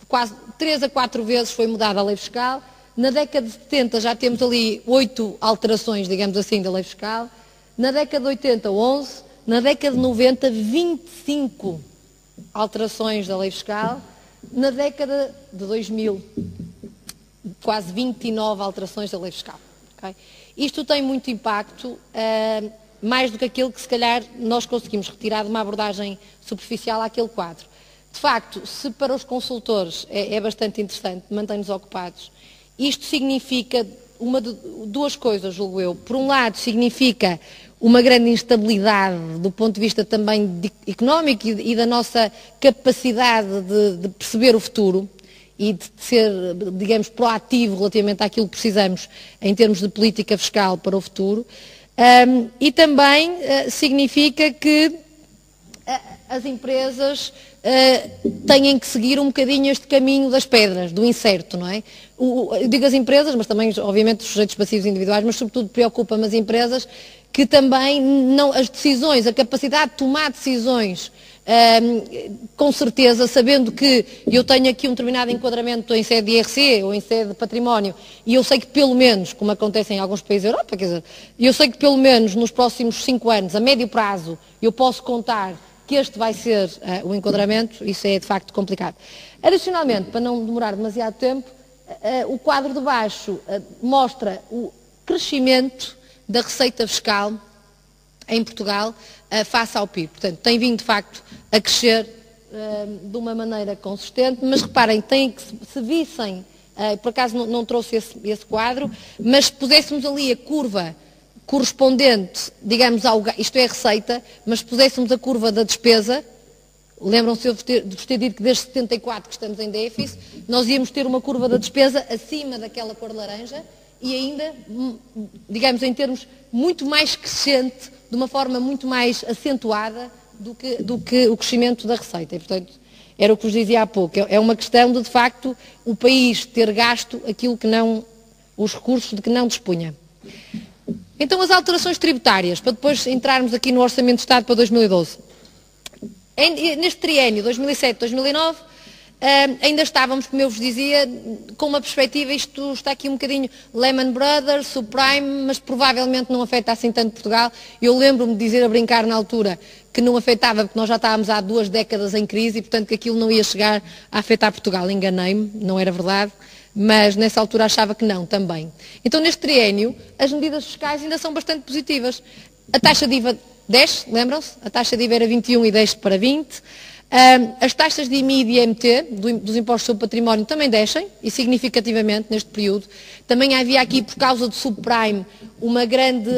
Speaker 3: quase 3 a 4 vezes foi mudada a lei fiscal. Na década de 70 já temos ali 8 alterações, digamos assim, da lei fiscal. Na década de 80, 11. Na década de 90, 25 alterações da lei fiscal. Na década de 2000, quase 29 alterações da lei fiscal. Okay? Isto tem muito impacto, mais do que aquilo que se calhar nós conseguimos retirar de uma abordagem superficial àquele quadro. De facto, se para os consultores é bastante interessante, mantém-nos ocupados, isto significa duas coisas, julgo eu. Por um lado, significa uma grande instabilidade do ponto de vista também económico e da nossa capacidade de perceber o futuro e de ser, digamos, proativo relativamente àquilo que precisamos em termos de política fiscal para o futuro. E também significa que as empresas têm que seguir um bocadinho este caminho das pedras, do incerto, não é? Eu digo as empresas, mas também, obviamente, os sujeitos passivos individuais, mas sobretudo preocupa-me as empresas que também as decisões, a capacidade de tomar decisões, com certeza, sabendo que eu tenho aqui um determinado enquadramento em sede de IRC ou em sede de património, e eu sei que pelo menos, como acontece em alguns países da Europa, quer dizer, eu sei que pelo menos nos próximos 5 anos, a médio prazo, eu posso contar que este vai ser o enquadramento, isso é de facto complicado. Adicionalmente, para não demorar demasiado tempo, o quadro de baixo mostra o crescimento da receita fiscal em Portugal face ao PIB. Portanto, tem vindo de facto a crescer de uma maneira consistente, mas reparem, se vissem, por acaso não trouxe esse quadro, mas se puséssemos ali a curva correspondente, digamos, isto é a receita, mas se puséssemos a curva da despesa, lembram-se de vos ter dito que desde 74 que estamos em déficit, nós íamos ter uma curva da despesa acima daquela cor laranja e ainda, digamos, em termos muito mais crescente, de uma forma muito mais acentuada do que o crescimento da receita. E, portanto, era o que vos dizia há pouco. É uma questão de facto, o país ter gasto aquilo que não, os recursos de que não dispunha. Então, as alterações tributárias, para depois entrarmos aqui no Orçamento de Estado para 2012. Neste triênio, 2007-2009, ainda estávamos, como eu vos dizia, com uma perspectiva, isto está aqui um bocadinho Lehman Brothers, subprime, mas provavelmente não afeta assim tanto Portugal. Eu lembro-me de dizer a brincar na altura que não afetava, porque nós já estávamos há 2 décadas em crise e, portanto, que aquilo não ia chegar a afetar Portugal. Enganei-me, não era verdade, mas nessa altura achava que não, também. Então, neste triênio, as medidas fiscais ainda são bastante positivas. A taxa de IVA desce, lembram-se? A taxa de IVA era 21 e desce para 20. As taxas de IMI e de IMT, dos impostos sobre património, também descem, e significativamente neste período. Também havia aqui, por causa do subprime, uma grande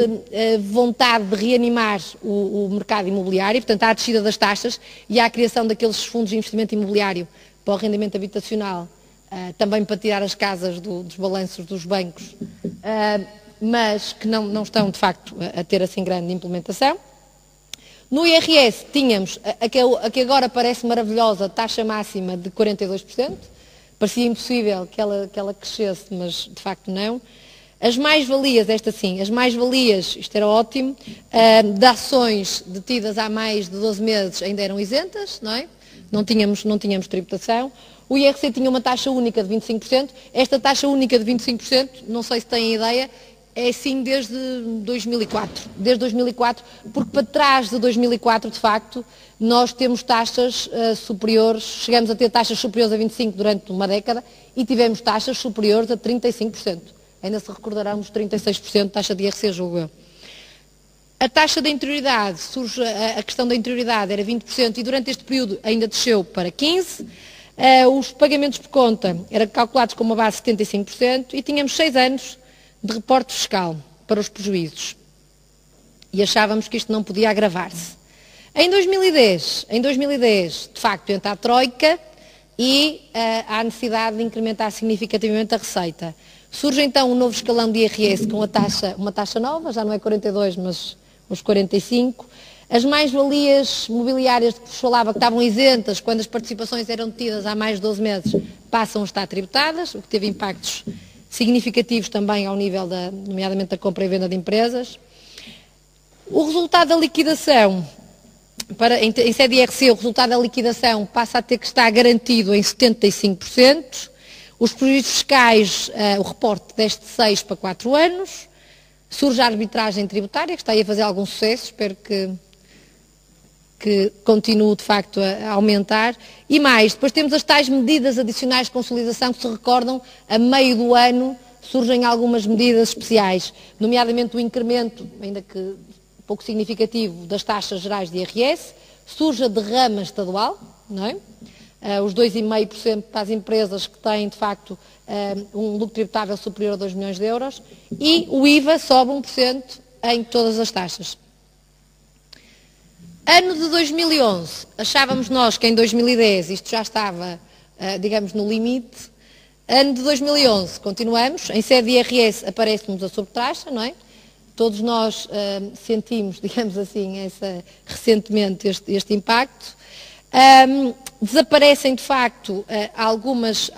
Speaker 3: vontade de reanimar o mercado imobiliário, portanto há a descida das taxas e há a criação daqueles fundos de investimento imobiliário para o arrendamento habitacional, também para tirar as casas dos balanços dos bancos, mas que não estão de facto a ter assim grande implementação. No IRS tínhamos a que agora parece maravilhosa, taxa máxima de 42%, parecia impossível que ela crescesse, mas de facto não. As mais-valias, esta sim, as mais-valias, isto era ótimo, de ações detidas há mais de 12 meses ainda eram isentas, não é? Não tínhamos tributação. O IRC tinha uma taxa única de 25%, esta taxa única de 25%, não sei se têm ideia, é assim desde 2004. Desde 2004, porque para trás de 2004, de facto, nós temos taxas superiores, chegamos a ter taxas superiores a 25% durante uma década e tivemos taxas superiores a 35%. Ainda se recordarão dos 36% de taxa de IRC, julgo eu. A taxa da interioridade, surge a questão da interioridade, era 20% e durante este período ainda desceu para 15%. Os pagamentos por conta eram calculados com uma base de 75% e tínhamos 6 anos de reporte fiscal para os prejuízos. E achávamos que isto não podia agravar-se. Em 2010, de facto, entra a Troika e há necessidade de incrementar significativamente a receita. Surge então um novo escalão de IRS com uma taxa nova, já não é 42, mas os 45. As mais-valias mobiliárias de que vos falava, que estavam isentas quando as participações eram detidas há mais de 12 meses, passam a estar tributadas, o que teve impactos significativos também ao nível, nomeadamente da compra e venda de empresas. O resultado da liquidação, em sede IRC, o resultado da liquidação passa a ter que estar garantido em 75%. Os prejuízos fiscais, o reporte desce de 6 para 4 anos. Surge a arbitragem tributária, que está aí a fazer algum sucesso, espero que continue de facto a aumentar. E mais, depois temos as tais medidas adicionais de consolidação que se recordam, a meio do ano surgem algumas medidas especiais, nomeadamente o incremento, ainda que pouco significativo, das taxas gerais de IRS, surge a derrama estadual, não é? Os 2,5% para as empresas que têm de facto um lucro tributável superior a 2 milhões de euros e o IVA sobe 1% em todas as taxas. Ano de 2011, achávamos nós que em 2010 isto já estava, digamos, no limite. Ano de 2011, continuamos, em sede de IRS aparece-nos a sobretaxa, não é? Todos nós sentimos, digamos assim, recentemente este impacto. Desaparecem, de facto, algumas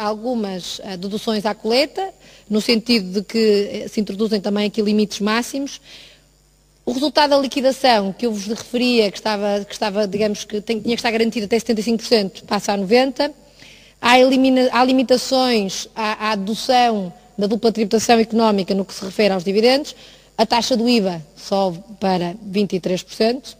Speaker 3: deduções à coleta, no sentido de que se introduzem também aqui limites máximos. O que teve impactos significativos, de facto, foi a questão da O resultado da liquidação que eu vos referia, que estava digamos, que tinha que estar garantido até 75%, passa a 90%. Há limitações à dedução da dupla tributação económica no que se refere aos dividendos. A taxa do IVA sobe para 23%.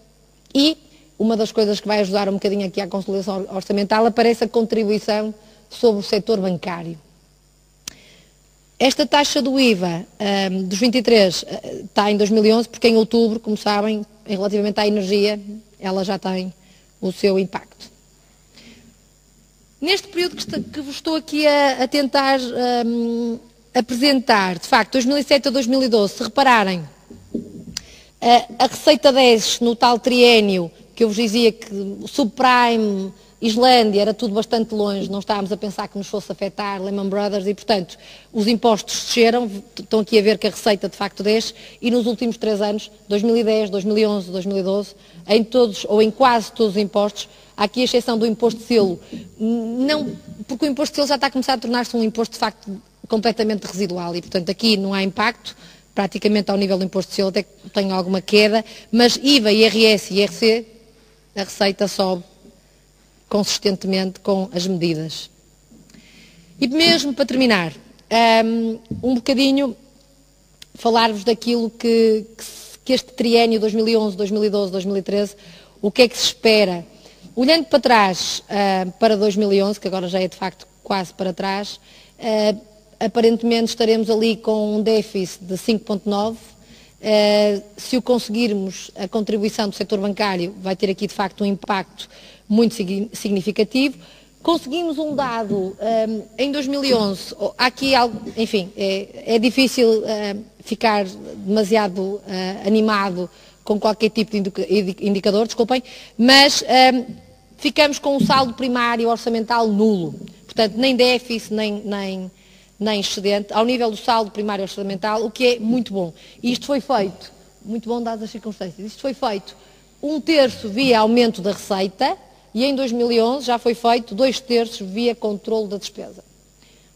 Speaker 3: E uma das coisas que vai ajudar um bocadinho aqui à consolidação orçamental, aparece a contribuição sobre o setor bancário. Esta taxa do IVA dos 23 está em 2011, porque em outubro, como sabem, relativamente à energia, ela já tem o seu impacto. Neste período que vos estou aqui a tentar apresentar, de facto, 2007 a 2012, se repararem, a receita 10 no tal triénio, que eu vos dizia que subprime, Islândia, era tudo bastante longe, não estávamos a pensar que nos fosse afetar, Lehman Brothers, e portanto os impostos desceram, estão aqui a ver que a receita de facto desce, e nos últimos 3 anos, 2010, 2011, 2012, em todos, ou em quase todos os impostos, há aqui a exceção do imposto de selo, não, porque o imposto de selo já está a começar a tornar-se um imposto de facto completamente residual, e portanto aqui não há impacto, praticamente ao nível do imposto de selo até que tem alguma queda, mas IVA, IRS e IRC, a receita sobe consistentemente com as medidas. E mesmo para terminar, um bocadinho falar-vos daquilo que este triénio 2011, 2012, 2013, o que é que se espera. Olhando para trás, para 2011, que agora já é de facto quase para trás, aparentemente estaremos ali com um déficit de 5,9%. Se o conseguirmos, a contribuição do setor bancário vai ter aqui de facto um impacto muito significativo. Conseguimos um dado em 2011, aqui algo, enfim, é difícil ficar demasiado animado com qualquer tipo de indicador, desculpem, mas ficamos com um saldo primário orçamental nulo, portanto nem déficit nem excedente, ao nível do saldo primário orçamental, o que é muito bom. E isto foi feito, muito bom dadas as circunstâncias, isto foi feito 1/3 via aumento da receita e em 2011 já foi feito 2/3 via controle da despesa.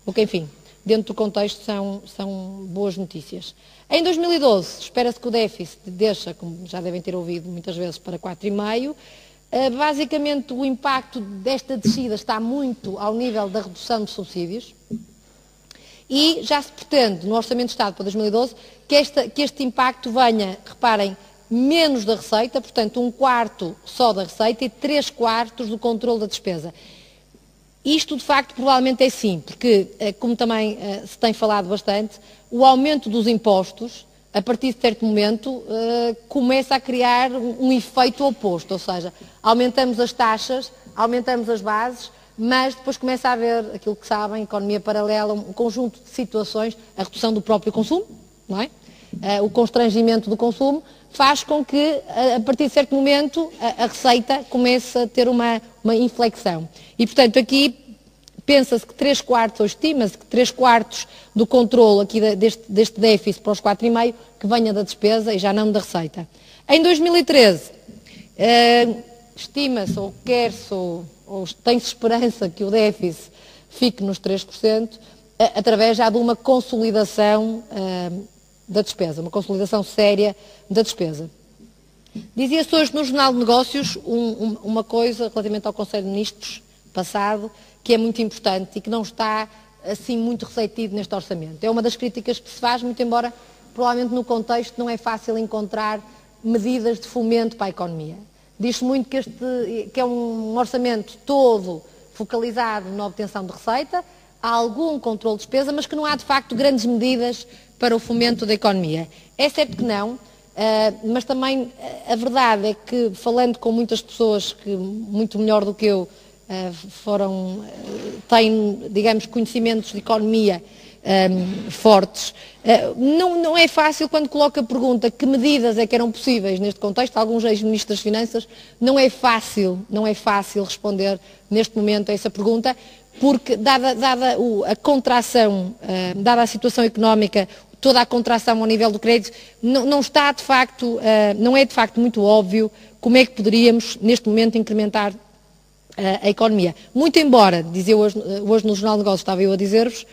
Speaker 3: O que, enfim, dentro do contexto são boas notícias. Em 2012, espera-se que o déficit deixa, como já devem ter ouvido muitas vezes, para 4,5%. Basicamente, o impacto desta descida está muito ao nível da redução de subsídios. E já se pretende, no Orçamento de Estado para 2012, que este impacto venha, reparem, menos da receita, portanto 1/4 só da receita e 3/4 do controle da despesa. Isto, de facto, provavelmente é sim, porque, como também se tem falado bastante, o aumento dos impostos, a partir de certo momento, começa a criar um efeito oposto, ou seja, aumentamos as taxas, aumentamos as bases, mas depois começa a haver aquilo que sabem, economia paralela, um conjunto de situações, a redução do próprio consumo, não é? O constrangimento do consumo, faz com que, a partir de certo momento, a receita comece a ter uma inflexão. E, portanto, aqui pensa-se que 3/4, ou estima-se que 3/4 do controle aqui deste déficit para os 4,5, que venha da despesa e já não da receita. Em 2013, estima-se, ou quer-se, ou tem-se esperança que o déficit fique nos 3%, através já de uma consolidação da despesa, uma consolidação séria da despesa. Dizia-se hoje no Jornal de Negócios uma coisa relativamente ao Conselho de Ministros passado, que é muito importante e que não está assim muito refletido neste orçamento. É uma das críticas que se faz, muito embora provavelmente no contexto não é fácil encontrar medidas de fomento para a economia. Diz-se muito que é um orçamento todo focalizado na obtenção de receita, há algum controle de despesa, mas que não há de facto grandes medidas para o fomento da economia. É certo que não, mas também a verdade é que, falando com muitas pessoas que, muito melhor do que eu, têm, digamos, conhecimentos de economia fortes, não é fácil quando coloca a pergunta que medidas é que eram possíveis neste contexto, alguns ex-ministros das Finanças, não é fácil responder neste momento a essa pergunta, porque dada a contração, dada a situação económica, toda a contração ao nível do crédito, não é de facto muito óbvio como é que poderíamos neste momento incrementar a economia. Muito embora, dizia hoje no Jornal de Negócios, estava eu a dizer-vos,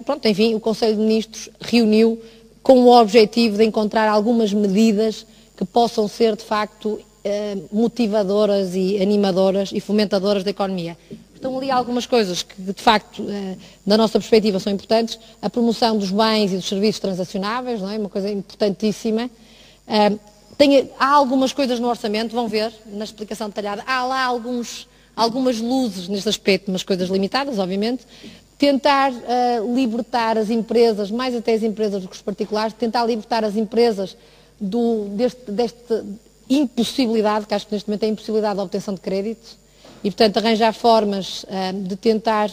Speaker 3: pronto, enfim, o Conselho de Ministros reuniu com o objetivo de encontrar algumas medidas que possam ser, de facto, motivadoras e animadoras e fomentadoras da economia. Estão ali algumas coisas que, de facto, da nossa perspectiva, são importantes. A promoção dos bens e dos serviços transacionáveis, não é? Uma coisa importantíssima. Há algumas coisas no orçamento, vão ver, na explicação detalhada. Há lá algumas luzes neste aspecto, mas coisas limitadas, obviamente. Tentar libertar as empresas, mais até as empresas do que os particulares, tentar libertar as empresas desta impossibilidade, que acho que neste momento é a impossibilidade de obtenção de crédito, e, portanto, arranjar formas de tentar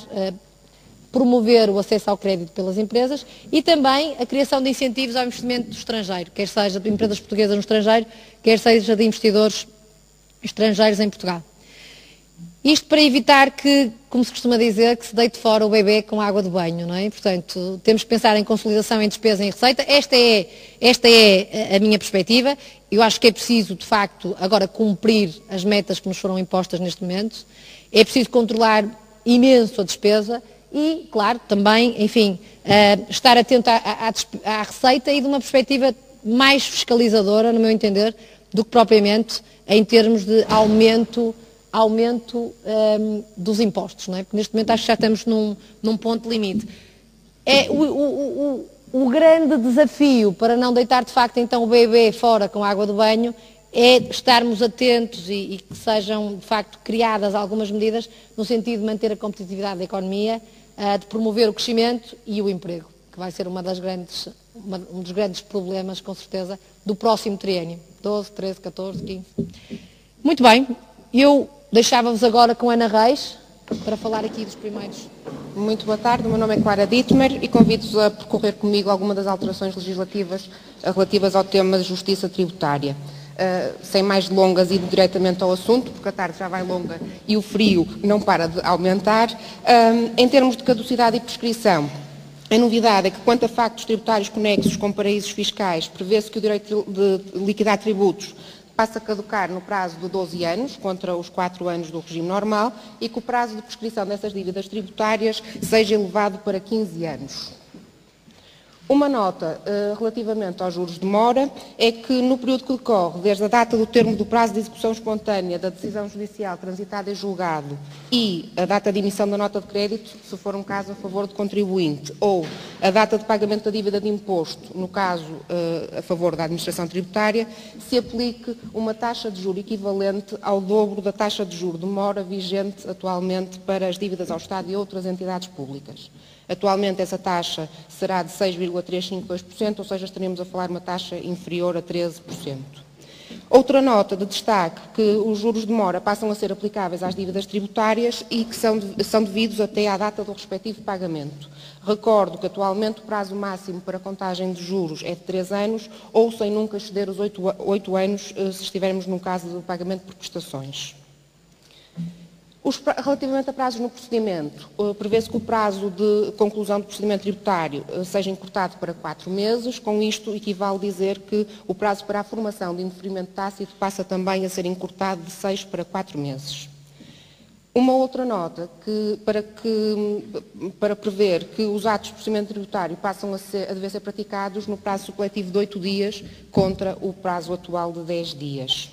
Speaker 3: promover o acesso ao crédito pelas empresas e também a criação de incentivos ao investimento estrangeiro, quer seja de empresas portuguesas no estrangeiro, quer seja de investidores estrangeiros em Portugal. Isto para evitar que, como se costuma dizer, que se deite fora o bebê com água de banho, não é? Portanto, temos que pensar em consolidação em despesa e em receita. Esta é a minha perspectiva. Eu acho que é preciso, de facto, agora cumprir as metas que nos foram impostas neste momento. É preciso controlar imenso a despesa e, claro, também, enfim, estar atento à receita e de uma perspectiva mais fiscalizadora, no meu entender, do que propriamente em termos de aumento dos impostos, não é? Porque neste momento acho que já estamos num ponto limite. O grande desafio para não deitar de facto então o bebê fora com a água do banho é estarmos atentos e que sejam de facto criadas algumas medidas no sentido de manter a competitividade da economia, de promover o crescimento e o emprego, que vai ser um dos grandes problemas, com certeza, do próximo triênio. 12, 13, 14, 15. Muito bem, eu deixava-vos agora com Ana Reis para falar aqui dos primeiros.
Speaker 4: Muito boa tarde, o meu nome é Clara Dittmer e convido-vos a percorrer comigo alguma das alterações legislativas relativas ao tema de justiça tributária. Sem mais delongas, indo diretamente ao assunto, porque a tarde já vai longa e o frio não para de aumentar. Em termos de caducidade e prescrição, a novidade é que, quanto a factos tributários conexos com paraísos fiscais, prevê-se que o direito de liquidar tributos passa a caducar no prazo de 12 anos, contra os 4 anos do regime normal, e que o prazo de prescrição dessas dívidas tributárias seja elevado para 15 anos. Uma nota relativamente aos juros de mora é que, no período que decorre, desde a data do termo do prazo de execução espontânea da decisão judicial transitada em julgado e a data de emissão da nota de crédito, se for um caso a favor do contribuinte, ou a data de pagamento da dívida de imposto, no caso a favor da administração tributária, se aplique uma taxa de juro equivalente ao dobro da taxa de juro de mora vigente atualmente para as dívidas ao Estado e outras entidades públicas. Atualmente essa taxa será de 6,352%, ou seja, estaremos a falar de uma taxa inferior a 13%. Outra nota de destaque, que os juros de mora passam a ser aplicáveis às dívidas tributárias e que são devidos até à data do respectivo pagamento. Recordo que atualmente o prazo máximo para contagem de juros é de 3 anos, ou sem nunca exceder os 8 anos, se estivermos no caso do pagamento por prestações. Relativamente a prazos no procedimento, prevê-se que o prazo de conclusão do procedimento tributário seja encurtado para 4 meses. Com isto, equivale dizer que o prazo para a formação de indeferimento tácito passa também a ser encurtado de 6 para 4 meses. Uma outra nota, para prever que os atos de procedimento tributário passam a dever ser praticados no prazo supletivo de 8 dias, contra o prazo atual de 10 dias.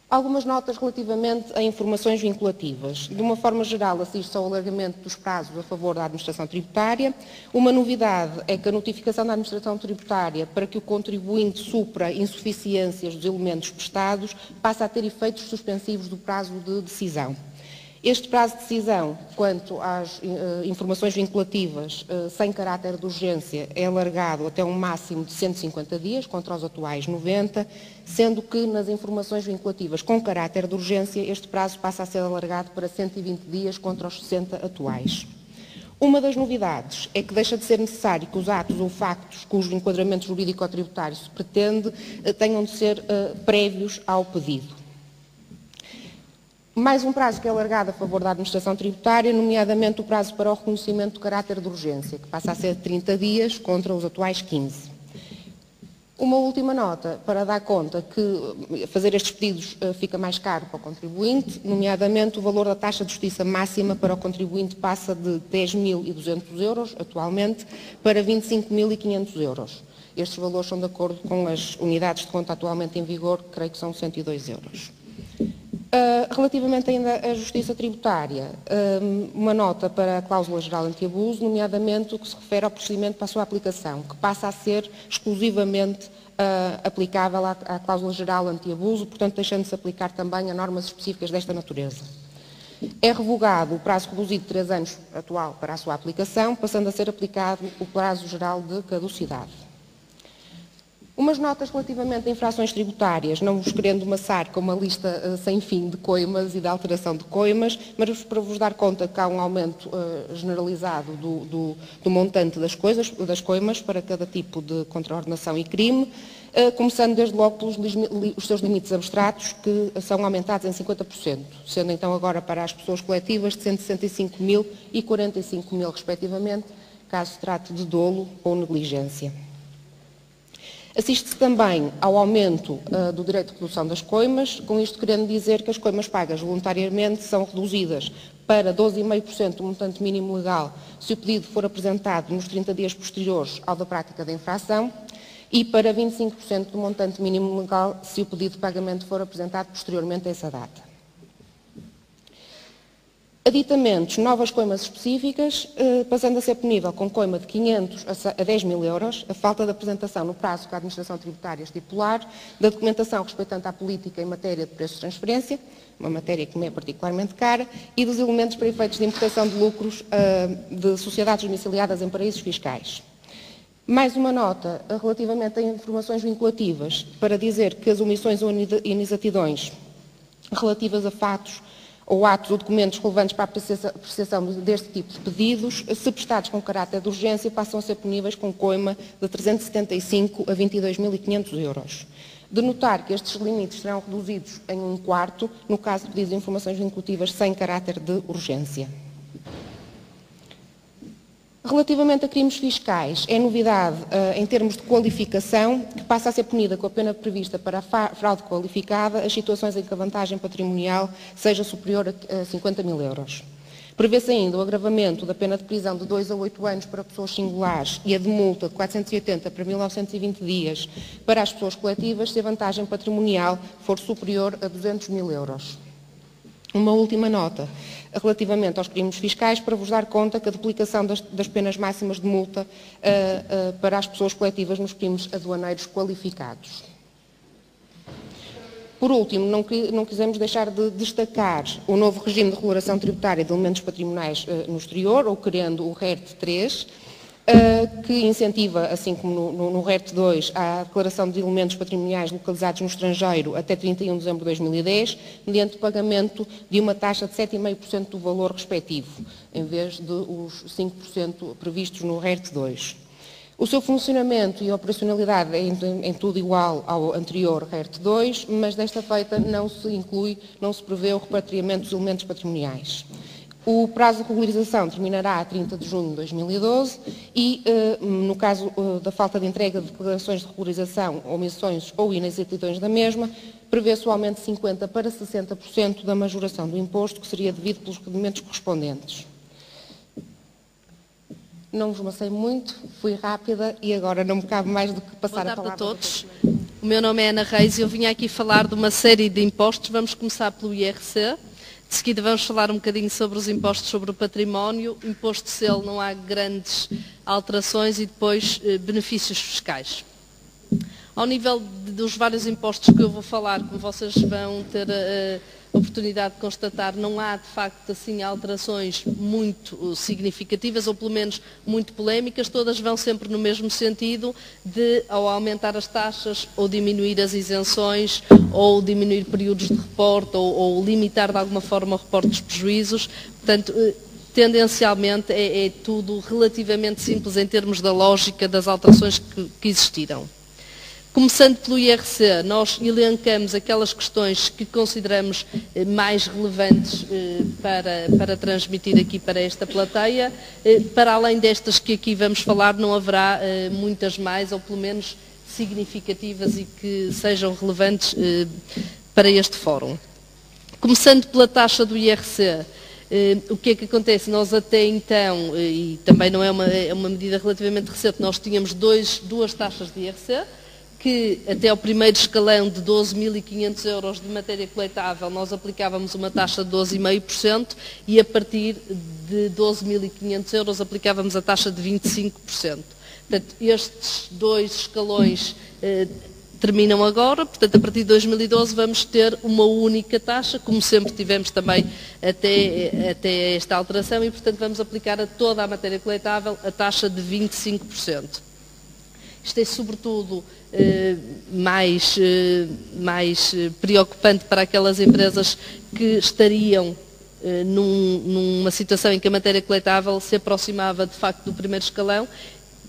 Speaker 4: Algumas notas relativamente a informações vinculativas. De uma forma geral, assiste ao alargamento dos prazos a favor da administração tributária. Uma novidade é que a notificação da administração tributária para que o contribuinte supra insuficiências dos elementos prestados passa a ter efeitos suspensivos do prazo de decisão. Este prazo de decisão, quanto às informações vinculativas sem caráter de urgência, é alargado até um máximo de 150 dias, contra os atuais 90, sendo que nas informações vinculativas com caráter de urgência, este prazo passa a ser alargado para 120 dias, contra os 60 atuais. Uma das novidades é que deixa de ser necessário que os atos ou factos cujo enquadramento jurídico-tributário se pretende tenham de ser prévios ao pedido. Mais um prazo que é alargado a favor da administração tributária, nomeadamente o prazo para o reconhecimento do caráter de urgência, que passa a ser de 30 dias, contra os atuais 15. Uma última nota para dar conta que fazer estes pedidos fica mais caro para o contribuinte, nomeadamente o valor da taxa de justiça máxima para o contribuinte passa de 10.200 euros, atualmente, para 25.500 euros. Estes valores são de acordo com as unidades de conta atualmente em vigor, que creio que são 102 euros. Relativamente ainda à justiça tributária, uma nota para a cláusula geral anti-abuso, nomeadamente o que se refere ao procedimento para a sua aplicação, que passa a ser exclusivamente aplicável à cláusula geral anti-abuso, portanto deixando-se aplicar também a normas específicas desta natureza. É revogado o prazo reduzido de 3 anos atual para a sua aplicação, passando a ser aplicado o prazo geral de caducidade. Umas notas relativamente a infrações tributárias, não vos querendo maçar com uma lista sem fim de coimas e de alteração de coimas, mas para vos dar conta que há um aumento generalizado do montante das coimas para cada tipo de contraordenação e crime, começando desde logo pelos os seus limites abstratos, que são aumentados em 50%, sendo então agora para as pessoas coletivas de 165.000 e 45.000 respectivamente, caso se trate de dolo ou negligência. Assiste-se também ao aumento do direito de redução das coimas, com isto querendo dizer que as coimas pagas voluntariamente são reduzidas para 12,5% do montante mínimo legal se o pedido for apresentado nos 30 dias posteriores ao da prática da infração e para 25% do montante mínimo legal se o pedido de pagamento for apresentado posteriormente a essa data. Aditamentos, novas coimas específicas, passando a ser punível com coima de 500 a 10.000 euros, a falta de apresentação no prazo que a Administração Tributária estipular, da documentação respeitante à política em matéria de preços de transferência, uma matéria que me é particularmente cara, e dos elementos para efeitos de importação de lucros de sociedades domiciliadas em paraísos fiscais. Mais uma nota relativamente a informações vinculativas, para dizer que as omissões ou inexatidões relativas a fatos ou atos ou documentos relevantes para a apreciação deste tipo de pedidos, se prestados com caráter de urgência, passam a ser puníveis com coima de 375 a 22.500 euros. De notar que estes limites serão reduzidos em 1/4 no caso de pedidos de informações vinculativas sem caráter de urgência. Relativamente a crimes fiscais, é novidade em termos de qualificação, que passa a ser punida com a pena prevista para a fraude qualificada as situações em que a vantagem patrimonial seja superior a 50.000 euros. Prevê-se ainda o agravamento da pena de prisão de 2 a 8 anos para pessoas singulares e a de multa de 480 para 1.920 dias para as pessoas coletivas se a vantagem patrimonial for superior a 200.000 euros. Uma última nota relativamente aos crimes fiscais, para vos dar conta que a duplicação das penas máximas de multa para as pessoas coletivas nos crimes aduaneiros qualificados. Por último, não quisemos deixar de destacar o novo regime de regulação tributária de elementos patrimoniais no exterior, ou criando o RERT 3, que incentiva, assim como no RERT 2, a declaração de elementos patrimoniais localizados no estrangeiro até 31 de dezembro de 2010, mediante o pagamento de uma taxa de 7,5% do valor respectivo, em vez de os 5% previstos no RERT 2. O seu funcionamento e operacionalidade é em tudo igual ao anterior RERT 2, mas desta feita não se prevê o repatriamento dos elementos patrimoniais. O prazo de regularização terminará a 30 de junho de 2012 e, no caso da falta de entrega de declarações de regularização, omissões ou inexatidões da mesma, prevê-se o aumento de 50% para 60% da majoração do imposto, que seria devido pelos rendimentos correspondentes. Não vos macei muito, fui rápida e agora não me cabe mais do que passar a palavra.
Speaker 5: Boa tarde a todos. O meu nome é Ana Reis e eu vim aqui falar de uma série de impostos. Vamos começar pelo IRC. De seguida vamos falar um bocadinho sobre os impostos sobre o património, imposto de selo, não há grandes alterações, e depois benefícios fiscais. Ao nível dos vários impostos que eu vou falar, como vocês vão ter a oportunidade de constatar, não há de facto assim alterações muito significativas, ou pelo menos muito polémicas, todas vão sempre no mesmo sentido de, ao aumentar as taxas, ou diminuir as isenções, ou diminuir períodos de reporte, ou limitar de alguma forma o reporte dos prejuízos. Portanto, tendencialmente é tudo relativamente simples em termos da lógica das alterações que existiram. Começando pelo IRC, nós elencamos aquelas questões que consideramos mais relevantes para transmitir aqui para esta plateia. Para além destas que aqui vamos falar, não haverá muitas mais, ou pelo menos significativas e que sejam relevantes para este fórum. Começando pela taxa do IRC, o que é que acontece? Nós até então, e também não é uma medida relativamente recente, nós tínhamos duas taxas de IRC, que até ao primeiro escalão de 12.500 euros de matéria coletável nós aplicávamos uma taxa de 12,5% e a partir de 12.500 euros aplicávamos a taxa de 25%. Portanto, estes dois escalões terminam agora, portanto, a partir de 2012 vamos ter uma única taxa, como sempre tivemos também até esta alteração, e, portanto, vamos aplicar a toda a matéria coletável a taxa de 25%. Isto é, sobretudo, mais preocupante para aquelas empresas que estariam numa situação em que a matéria coletável se aproximava, de facto, do primeiro escalão,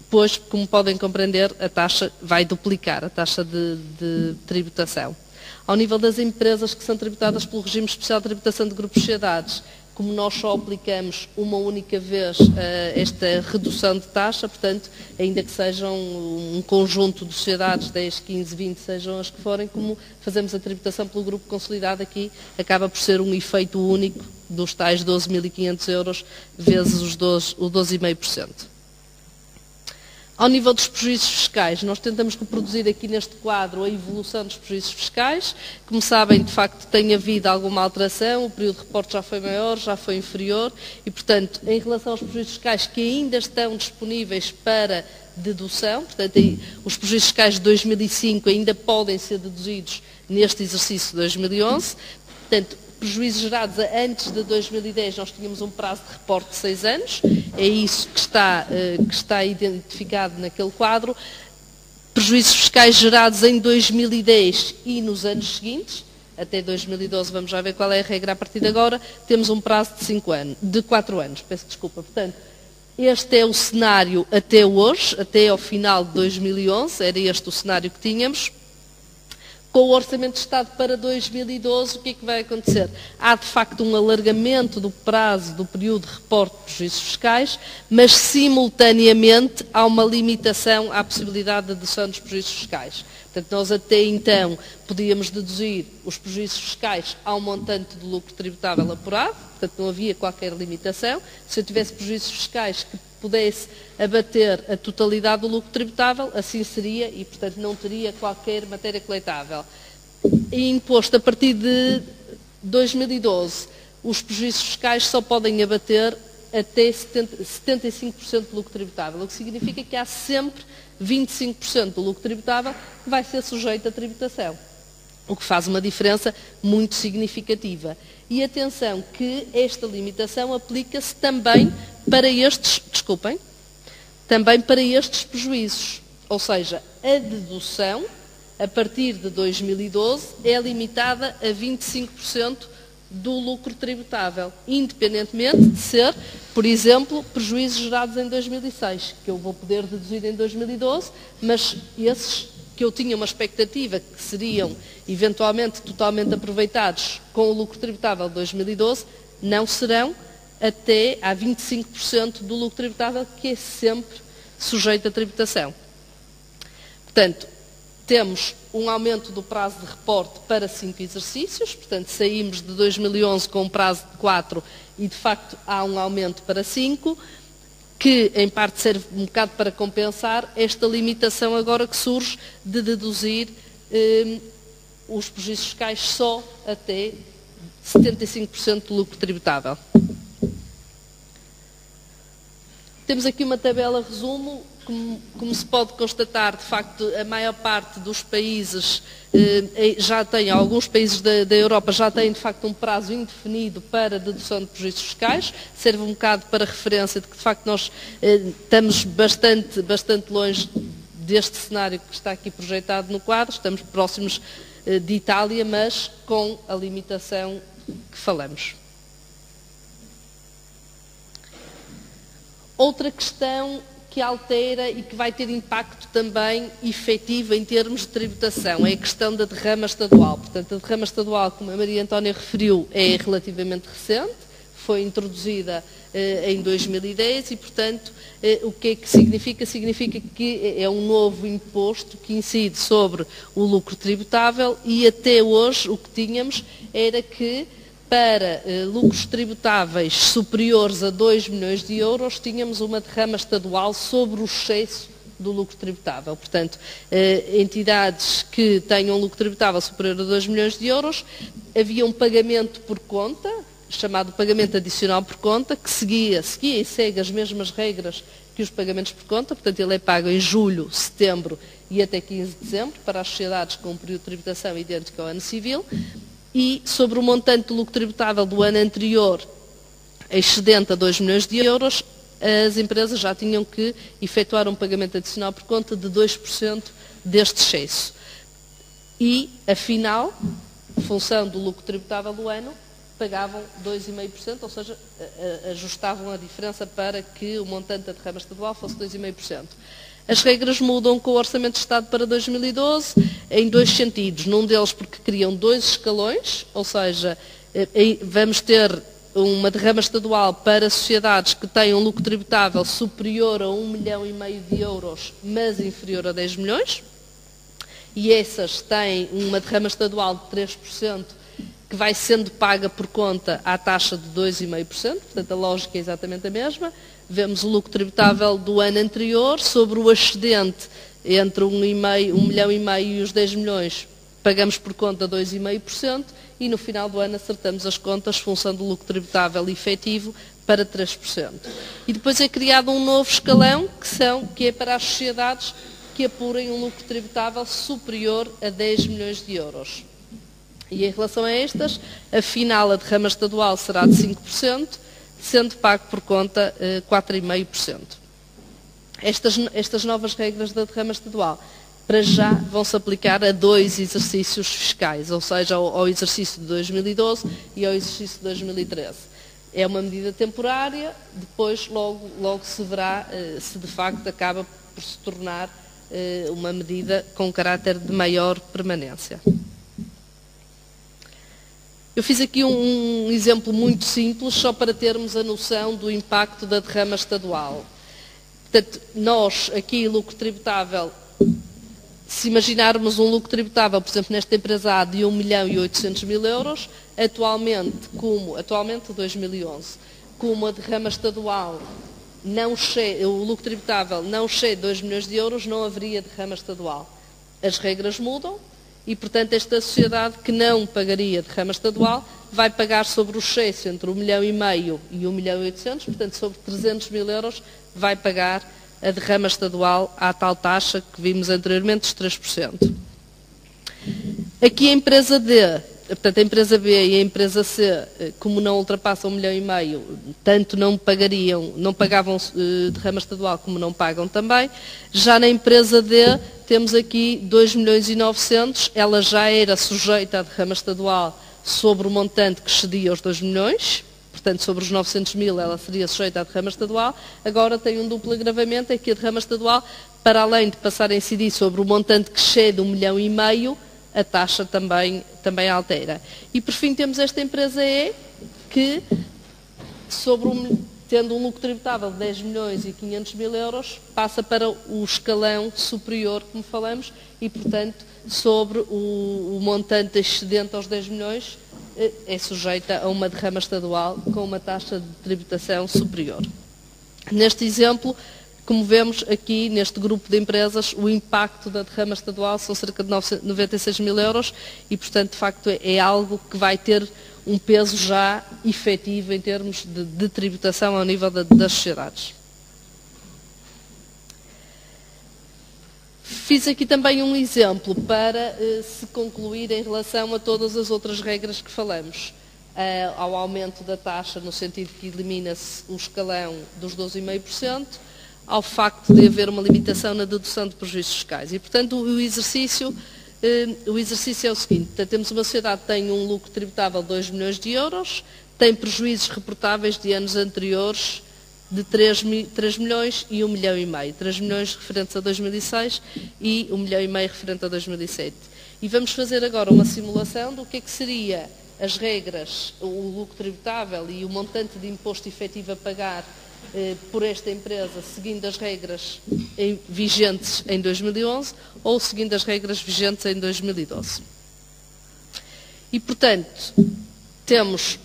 Speaker 5: pois, como podem compreender, a taxa vai duplicar, a taxa de tributação. Ao nível das empresas que são tributadas pelo regime especial de tributação de grupos de sociedades, como nós só aplicamos uma única vez esta redução de taxa, portanto, ainda que sejam um conjunto de sociedades, 10, 15, 20, sejam as que forem, como fazemos a tributação pelo grupo consolidado aqui, acaba por ser um efeito único dos tais 12.500 euros vezes o 12,5%. Ao nível dos prejuízos fiscais, nós tentamos reproduzir aqui neste quadro a evolução dos prejuízos fiscais. Como sabem, de facto, tem havido alguma alteração, o período de reporte já foi maior, já foi inferior e, portanto, em relação aos prejuízos fiscais que ainda estão disponíveis para dedução, portanto, os prejuízos fiscais de 2005 ainda podem ser deduzidos neste exercício de 2011, portanto, prejuízos gerados antes de 2010, nós tínhamos um prazo de reporte de 6 anos, é isso que está identificado naquele quadro. Prejuízos fiscais gerados em 2010 e nos anos seguintes, até 2012, vamos já ver qual é a regra a partir de agora, temos um prazo de 4 anos, peço desculpa. Portanto, este é o cenário até hoje, até ao final de 2011, era este o cenário que tínhamos. Com o Orçamento de Estado para 2012, o que é que vai acontecer? Há, de facto, um alargamento do prazo do período de reporte de prejuízos fiscais, mas, simultaneamente, há uma limitação à possibilidade de dedução dos prejuízos fiscais. Portanto, nós até então podíamos deduzir os prejuízos fiscais ao montante do lucro tributável apurado, portanto, não havia qualquer limitação. Se eu tivesse prejuízos fiscais que pudesse abater a totalidade do lucro tributável, assim seria e, portanto, não teria qualquer matéria coletável. E imposto a partir de 2012, os prejuízos fiscais só podem abater até 75% do lucro tributável, o que significa que há sempre 25% do lucro tributável que vai ser sujeito à tributação, o que faz uma diferença muito significativa. E atenção que esta limitação aplica-se também para estes, também para estes prejuízos, ou seja, a dedução a partir de 2012 é limitada a 25% do lucro tributável, independentemente de ser, por exemplo, prejuízos gerados em 2006, que eu vou poder deduzir em 2012, mas esses que eu tinha uma expectativa que seriam eventualmente totalmente aproveitados com o lucro tributável de 2012, não serão até a 25% do lucro tributável, que é sempre sujeito à tributação. Portanto, temos um aumento do prazo de reporte para 5 exercícios, portanto, saímos de 2011 com um prazo de 4 e, de facto, há um aumento para 5, que, em parte, serve um bocado para compensar esta limitação agora que surge de deduzir os prejuízos fiscais só até 75% do lucro tributável. Temos aqui uma tabela resumo. Como se pode constatar, de facto, a maior parte dos países já tem, alguns países da Europa já têm, de facto, um prazo indefinido para dedução de prejuízos fiscais. Serve um bocado para referência de que, de facto, nós estamos bastante longe deste cenário que está aqui projetado no quadro. Estamos próximos de Itália, mas com a limitação que falamos. Outra questão que altera e que vai ter impacto também efetivo em termos de tributação. É a questão da derrama estadual. Portanto, a derrama estadual, como a Maria Antónia referiu, é relativamente recente, foi introduzida em 2010 e, portanto, o que é que significa? Significa que é um novo imposto que incide sobre o lucro tributável e até hoje o que tínhamos era que para lucros tributáveis superiores a 2 milhões de euros tínhamos uma derrama estadual sobre o excesso do lucro tributável. Portanto, entidades que tenham lucro tributável superior a 2 milhões de euros, havia um pagamento por conta, chamado pagamento adicional por conta, que seguia e segue as mesmas regras que os pagamentos por conta, portanto ele é pago em julho, setembro e até 15 de dezembro, para as sociedades com um período de tributação idêntico ao ano civil, e sobre o montante do lucro tributável do ano anterior, excedente a 2 milhões de euros, as empresas já tinham que efetuar um pagamento adicional por conta de 2% deste excesso. E, afinal, função do lucro tributável do ano, pagavam 2,5%, ou seja, ajustavam a diferença para que o montante da derrama estadual fosse 2,5%. As regras mudam com o Orçamento de Estado para 2012 em dois sentidos. Num deles porque criam 2 escalões, ou seja, vamos ter uma derrama estadual para sociedades que têm um lucro tributável superior a 1,5 milhão de euros, mas inferior a 10 milhões. E essas têm uma derrama estadual de 3%, que vai sendo paga por conta à taxa de 2,5%, portanto a lógica é exatamente a mesma. Vemos o lucro tributável do ano anterior, sobre o excedente entre 1,5 milhão e os 10 milhões, pagamos por conta 2,5% e no final do ano acertamos as contas, função do lucro tributável efetivo, para 3%. E depois é criado um novo escalão, que é para as sociedades que apurem um lucro tributável superior a 10 milhões de euros. E em relação a estas, afinal a derrama estadual será de 5%, sendo pago por conta 4,5%. Estas novas regras da derrama estadual, para já, vão-se aplicar a 2 exercícios fiscais, ou seja, ao exercício de 2012 e ao exercício de 2013. É uma medida temporária, depois logo se verá se de facto acaba por se tornar uma medida com caráter de maior permanência. Eu fiz aqui um exemplo muito simples, só para termos a noção do impacto da derrama estadual. Portanto, nós, aqui, lucro tributável, se imaginarmos um lucro tributável, por exemplo, nesta empresa A, de 1.800.000 euros, atualmente, 2011, como a derrama estadual, o lucro tributável não excede 2 milhões de euros, não haveria derrama estadual. As regras mudam. E, portanto, esta sociedade que não pagaria derrama estadual vai pagar sobre o excesso entre 1,5 milhão e 1,8 milhão, portanto, sobre 300.000 euros vai pagar a derrama estadual à tal taxa que vimos anteriormente, dos 3%. Aqui a empresa D, portanto, a empresa B e a empresa C, como não ultrapassam 1,5 milhão, tanto não pagavam derrama estadual como não pagam também. Já na empresa D, temos aqui 2.900.000, ela já era sujeita à derrama estadual sobre o montante que excedia aos 2 milhões, portanto sobre os 900.000 ela seria sujeita à derrama estadual, agora tem um duplo agravamento, é que a derrama estadual, para além de passar a incidir sobre o montante que excede 1,5 milhão, a taxa também altera. E por fim temos esta empresa E, que tendo um lucro tributável de 10 milhões e 500.000 euros, passa para o escalão superior, como falamos, e, portanto, sobre o montante excedente aos 10 milhões, é sujeita a uma derrama estadual com uma taxa de tributação superior. Neste exemplo, como vemos aqui, neste grupo de empresas, o impacto da derrama estadual são cerca de 96.000 euros e, portanto, de facto, é algo que vai ter um peso já efetivo em termos de tributação ao nível das sociedades. Fiz aqui também um exemplo para se concluir em relação a todas as outras regras que falamos. Ao aumento da taxa, no sentido que elimina-se o escalão dos 12,5%, ao facto de haver uma limitação na dedução de prejuízos fiscais. E, portanto, o exercício é o seguinte: portanto, temos uma sociedade que tem um lucro tributável de 2 milhões de euros, tem prejuízos reportáveis de anos anteriores de 3 milhões e 1,5 milhão. 3 milhões referentes a 2006 e 1,5 milhão referente a 2007. E vamos fazer agora uma simulação do que seria as regras, o lucro tributável e o montante de imposto efetivo a pagar por esta empresa, seguindo as regras vigentes em 2011 ou seguindo as regras vigentes em 2012. E, portanto, temos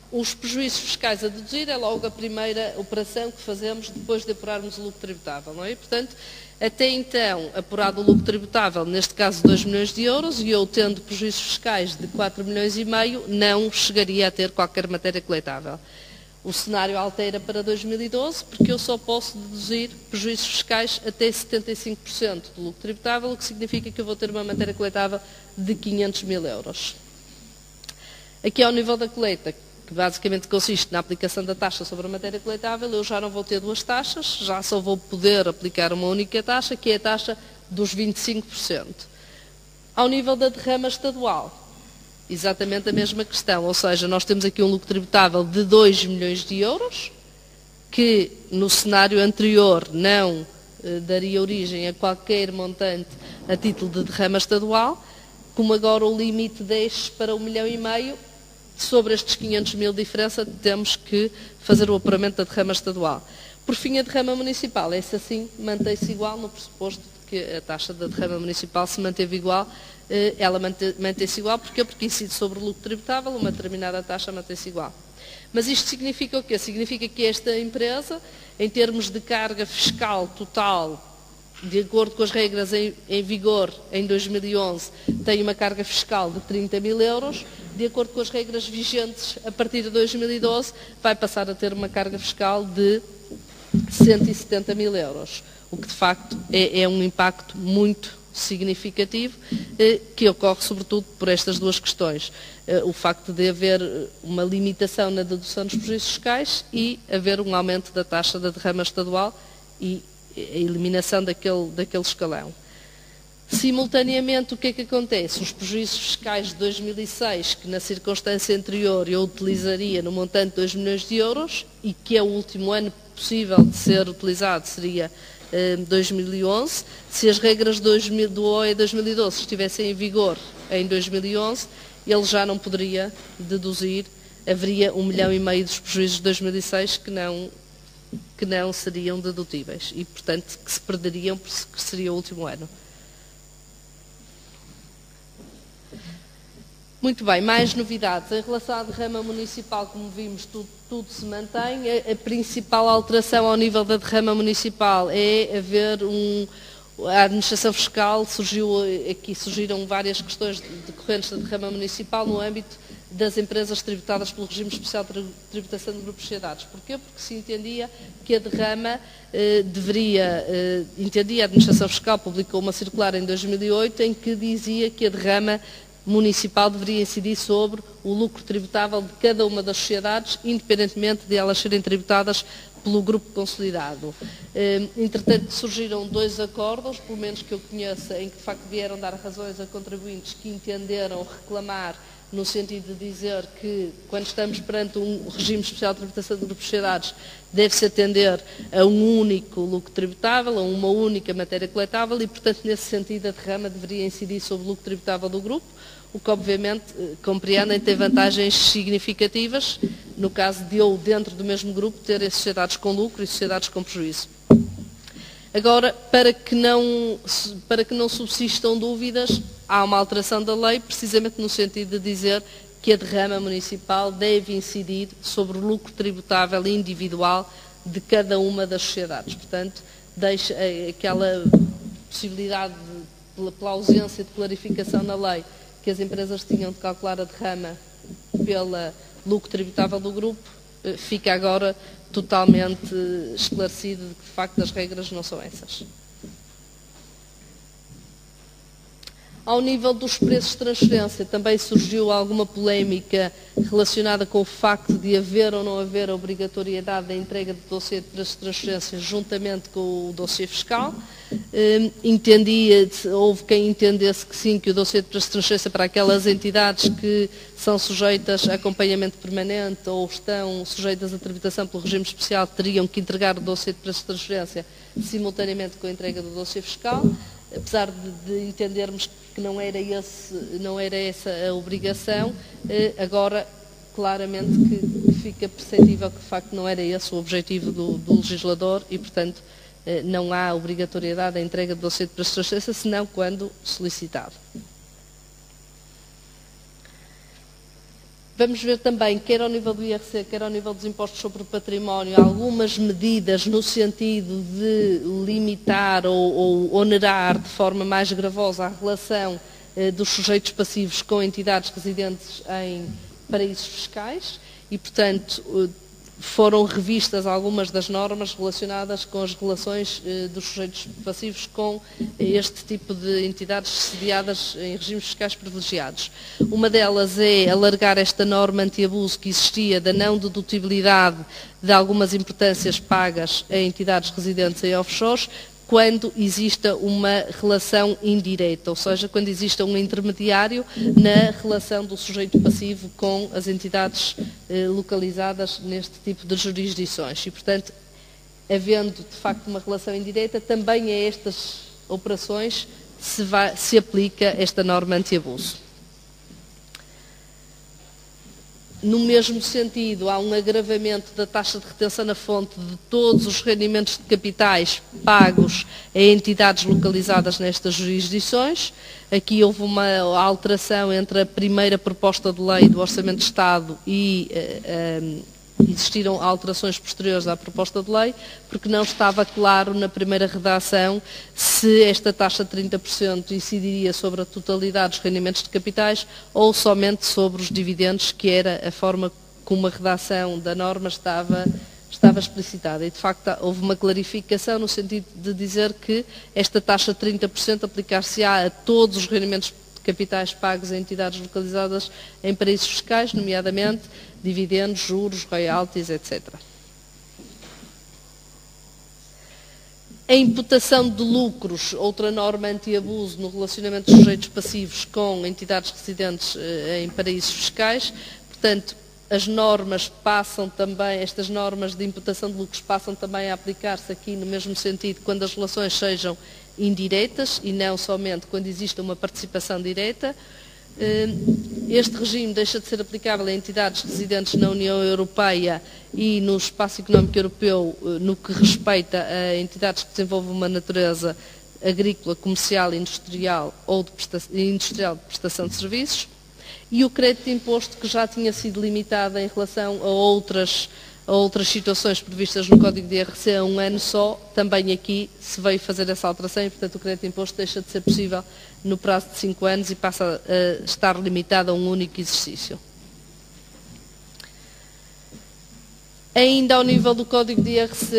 Speaker 5: os prejuízos fiscais a deduzir, é logo a primeira operação que fazemos depois de apurarmos o lucro tributável, não é? E, portanto, até então, apurado o lucro tributável, neste caso 2 milhões de euros, e eu tendo prejuízos fiscais de 4 milhões e meio, não chegaria a ter qualquer matéria coletável. O cenário altera para 2012, porque eu só posso deduzir prejuízos fiscais até 75% do lucro tributável, o que significa que eu vou ter uma matéria coletável de 500 mil euros. Aqui ao nível da coleta, que basicamente consiste na aplicação da taxa sobre a matéria coletável, eu já não vou ter duas taxas, já só vou poder aplicar uma única taxa, que é a taxa dos 25%. Ao nível da derrama estadual, exatamente a mesma questão, ou seja, nós temos aqui um lucro tributável de 2 milhões de euros, que no cenário anterior não daria origem a qualquer montante a título de derrama estadual, como agora o limite desce para 1,5 milhão, sobre estes 500 mil de diferença temos que fazer o apuramento da derrama estadual. Por fim, a derrama municipal, essa assim mantém-se igual no pressuposto de que a taxa da derrama municipal se manteve igual, ela mantém-se igual, porque incide sobre o lucro tributável, uma determinada taxa mantém-se igual. Mas isto significa o quê? Significa que esta empresa, em termos de carga fiscal total, de acordo com as regras em vigor em 2011, tem uma carga fiscal de 30 mil euros, de acordo com as regras vigentes a partir de 2012, vai passar a ter uma carga fiscal de 170 mil euros, o que de facto é um impacto muito significativo, que ocorre sobretudo por estas duas questões. O facto de haver uma limitação na dedução dos prejuízos fiscais e haver um aumento da taxa da derrama estadual e a eliminação daquele escalão. Simultaneamente, o que é que acontece? Os prejuízos fiscais de 2006, que na circunstância anterior eu utilizaria no montante de 2 milhões de euros, e que é o último ano possível de ser utilizado, seria 2011, se as regras do OE 2012 estivessem em vigor em 2011, ele já não poderia deduzir, haveria 1,5 milhão dos prejuízos de 2006 que não seriam dedutíveis e, portanto, que se perderiam, porque seria o último ano. Muito bem, mais novidades. Em relação à derrama municipal, como vimos, tudo se mantém. A principal alteração ao nível da derrama municipal é haver a administração fiscal, surgiram várias questões decorrentes da derrama municipal no âmbito das empresas tributadas pelo regime especial de tributação de grupos de sociedades. Porquê? Porque se entendia que a derrama a administração fiscal publicou uma circular em 2008 em que dizia que a derrama municipal deveria incidir sobre o lucro tributável de cada uma das sociedades, independentemente de elas serem tributadas pelo grupo consolidado. Entretanto, surgiram 2 acordos, pelo menos que eu conheça, em que de facto vieram dar razões a contribuintes que entenderam reclamar no sentido de dizer que, quando estamos perante um regime especial de tributação de grupos de sociedades, deve-se atender a um único lucro tributável, a uma única matéria coletável e, portanto, nesse sentido, a derrama deveria incidir sobre o lucro tributável do grupo, o que, obviamente, compreendem, tem vantagens significativas, no caso de eu, dentro do mesmo grupo, ter sociedades com lucro e sociedades com prejuízo. Agora, para que não subsistam dúvidas, há uma alteração da lei, precisamente no sentido de dizer que a derrama municipal deve incidir sobre o lucro tributável individual de cada uma das sociedades. Portanto, deixa aquela possibilidade, pela ausência de clarificação na lei, que as empresas tinham de calcular a derrama pelo lucro tributável do grupo, fica agora totalmente esclarecido de que, de facto, as regras não são essas. Ao nível dos preços de transferência, também surgiu alguma polémica relacionada com o facto de haver ou não haver a obrigatoriedade da entrega de dossiê de preços de transferência juntamente com o dossiê fiscal. Houve quem entendesse que sim, que o dossiê de preços de transferência para aquelas entidades que são sujeitas a acompanhamento permanente ou estão sujeitas a tributação pelo regime especial teriam que entregar o dossiê de preços de transferência simultaneamente com a entrega do dossiê fiscal. Apesar de entendermos que não era essa a obrigação, agora claramente que fica perceptível que de facto não era esse o objetivo do legislador e, portanto, não há obrigatoriedade da entrega do dossiê de preços de transferência, senão quando solicitado. Vamos ver também, quer ao nível do IRC, quer ao nível dos impostos sobre o património, algumas medidas no sentido de limitar ou onerar de forma mais gravosa a relação dos sujeitos passivos com entidades residentes em paraísos fiscais e, portanto, foram revistas algumas das normas relacionadas com as relações dos sujeitos passivos com este tipo de entidades sediadas em regimes fiscais privilegiados. Uma delas é alargar esta norma anti-abuso que existia da não dedutibilidade de algumas importâncias pagas a entidades residentes em offshores, quando exista uma relação indireta, ou seja, quando exista um intermediário na relação do sujeito passivo com as entidades localizadas neste tipo de jurisdições. E, portanto, havendo de facto uma relação indireta, também a estas operações se aplica esta norma anti-abuso. No mesmo sentido, há um agravamento da taxa de retenção na fonte de todos os rendimentos de capitais pagos a entidades localizadas nestas jurisdições. Aqui houve uma alteração entre a primeira proposta de lei do Orçamento de Estado e existiram alterações posteriores à proposta de lei, porque não estava claro na primeira redação se esta taxa de 30% incidiria sobre a totalidade dos rendimentos de capitais ou somente sobre os dividendos, que era a forma como a redação da norma estava explicitada. E, de facto, houve uma clarificação no sentido de dizer que esta taxa de 30% aplicar-se-á a todos os rendimentos de capitais pagos a entidades localizadas em paraísos fiscais, nomeadamente dividendos, juros, royalties, etc. A imputação de lucros, outra norma anti-abuso no relacionamento dos sujeitos passivos com entidades residentes em paraísos fiscais. Portanto, as normas passam também, estas normas de imputação de lucros passam também a aplicar-se aqui no mesmo sentido quando as relações sejam indiretas e não somente quando existe uma participação direta. Este regime deixa de ser aplicável a entidades residentes na União Europeia e no Espaço Económico Europeu no que respeita a entidades que desenvolvem uma natureza agrícola, comercial, industrial ou de prestação de serviços, e o crédito de imposto que já tinha sido limitado em relação a outras situações previstas no Código de IRC a um ano só, também aqui se veio fazer essa alteração e, portanto, o crédito de imposto deixa de ser possível no prazo de 5 anos e passa a estar limitado a um único exercício. Ainda ao nível do Código de IRC,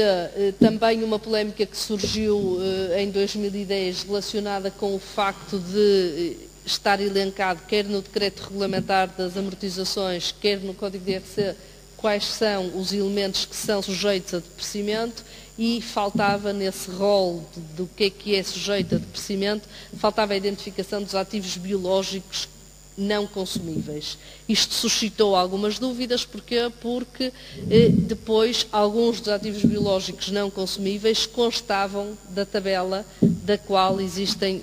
Speaker 5: também uma polémica que surgiu em 2010 relacionada com o facto de estar elencado, quer no decreto regulamentar das amortizações, quer no Código de IRC, quais são os elementos que são sujeitos a depreciamento e faltava nesse rol do que é sujeito a depreciamento, faltava a identificação dos ativos biológicos não consumíveis. Isto suscitou algumas dúvidas, porquê? Porque depois alguns dos ativos biológicos não consumíveis constavam da tabela da qual existem,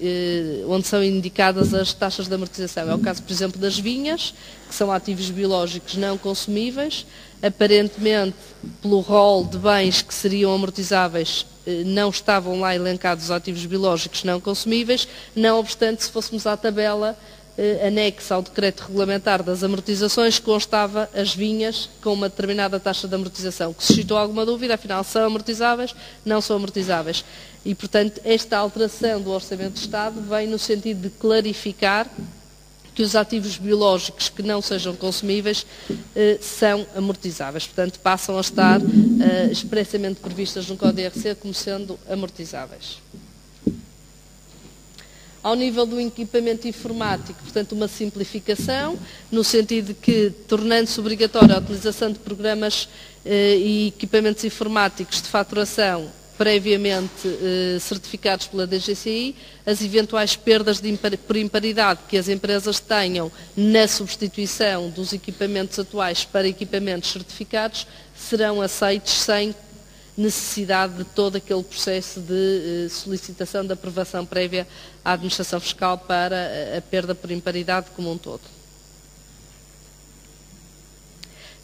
Speaker 5: onde são indicadas as taxas de amortização. É o caso, por exemplo, das vinhas, que são ativos biológicos não consumíveis. Aparentemente, pelo rol de bens que seriam amortizáveis, não estavam lá elencados os ativos biológicos não consumíveis, não obstante, se fôssemos à tabela anexa ao decreto regulamentar das amortizações, constava as vinhas com uma determinada taxa de amortização, que suscitou alguma dúvida, afinal são amortizáveis, não são amortizáveis. E, portanto, esta alteração do Orçamento de Estado vem no sentido de clarificar que os ativos biológicos que não sejam consumíveis são amortizáveis. Portanto, passam a estar expressamente previstas no Código IRC como sendo amortizáveis. Ao nível do equipamento informático, portanto, uma simplificação, no sentido de que, tornando-se obrigatória a utilização de programas e equipamentos informáticos de faturação previamente certificados pela DGCI, as eventuais perdas por imparidade que as empresas tenham na substituição dos equipamentos atuais para equipamentos certificados serão aceitos sem necessidade de todo aquele processo de solicitação de aprovação prévia à administração fiscal para a perda por imparidade como um todo.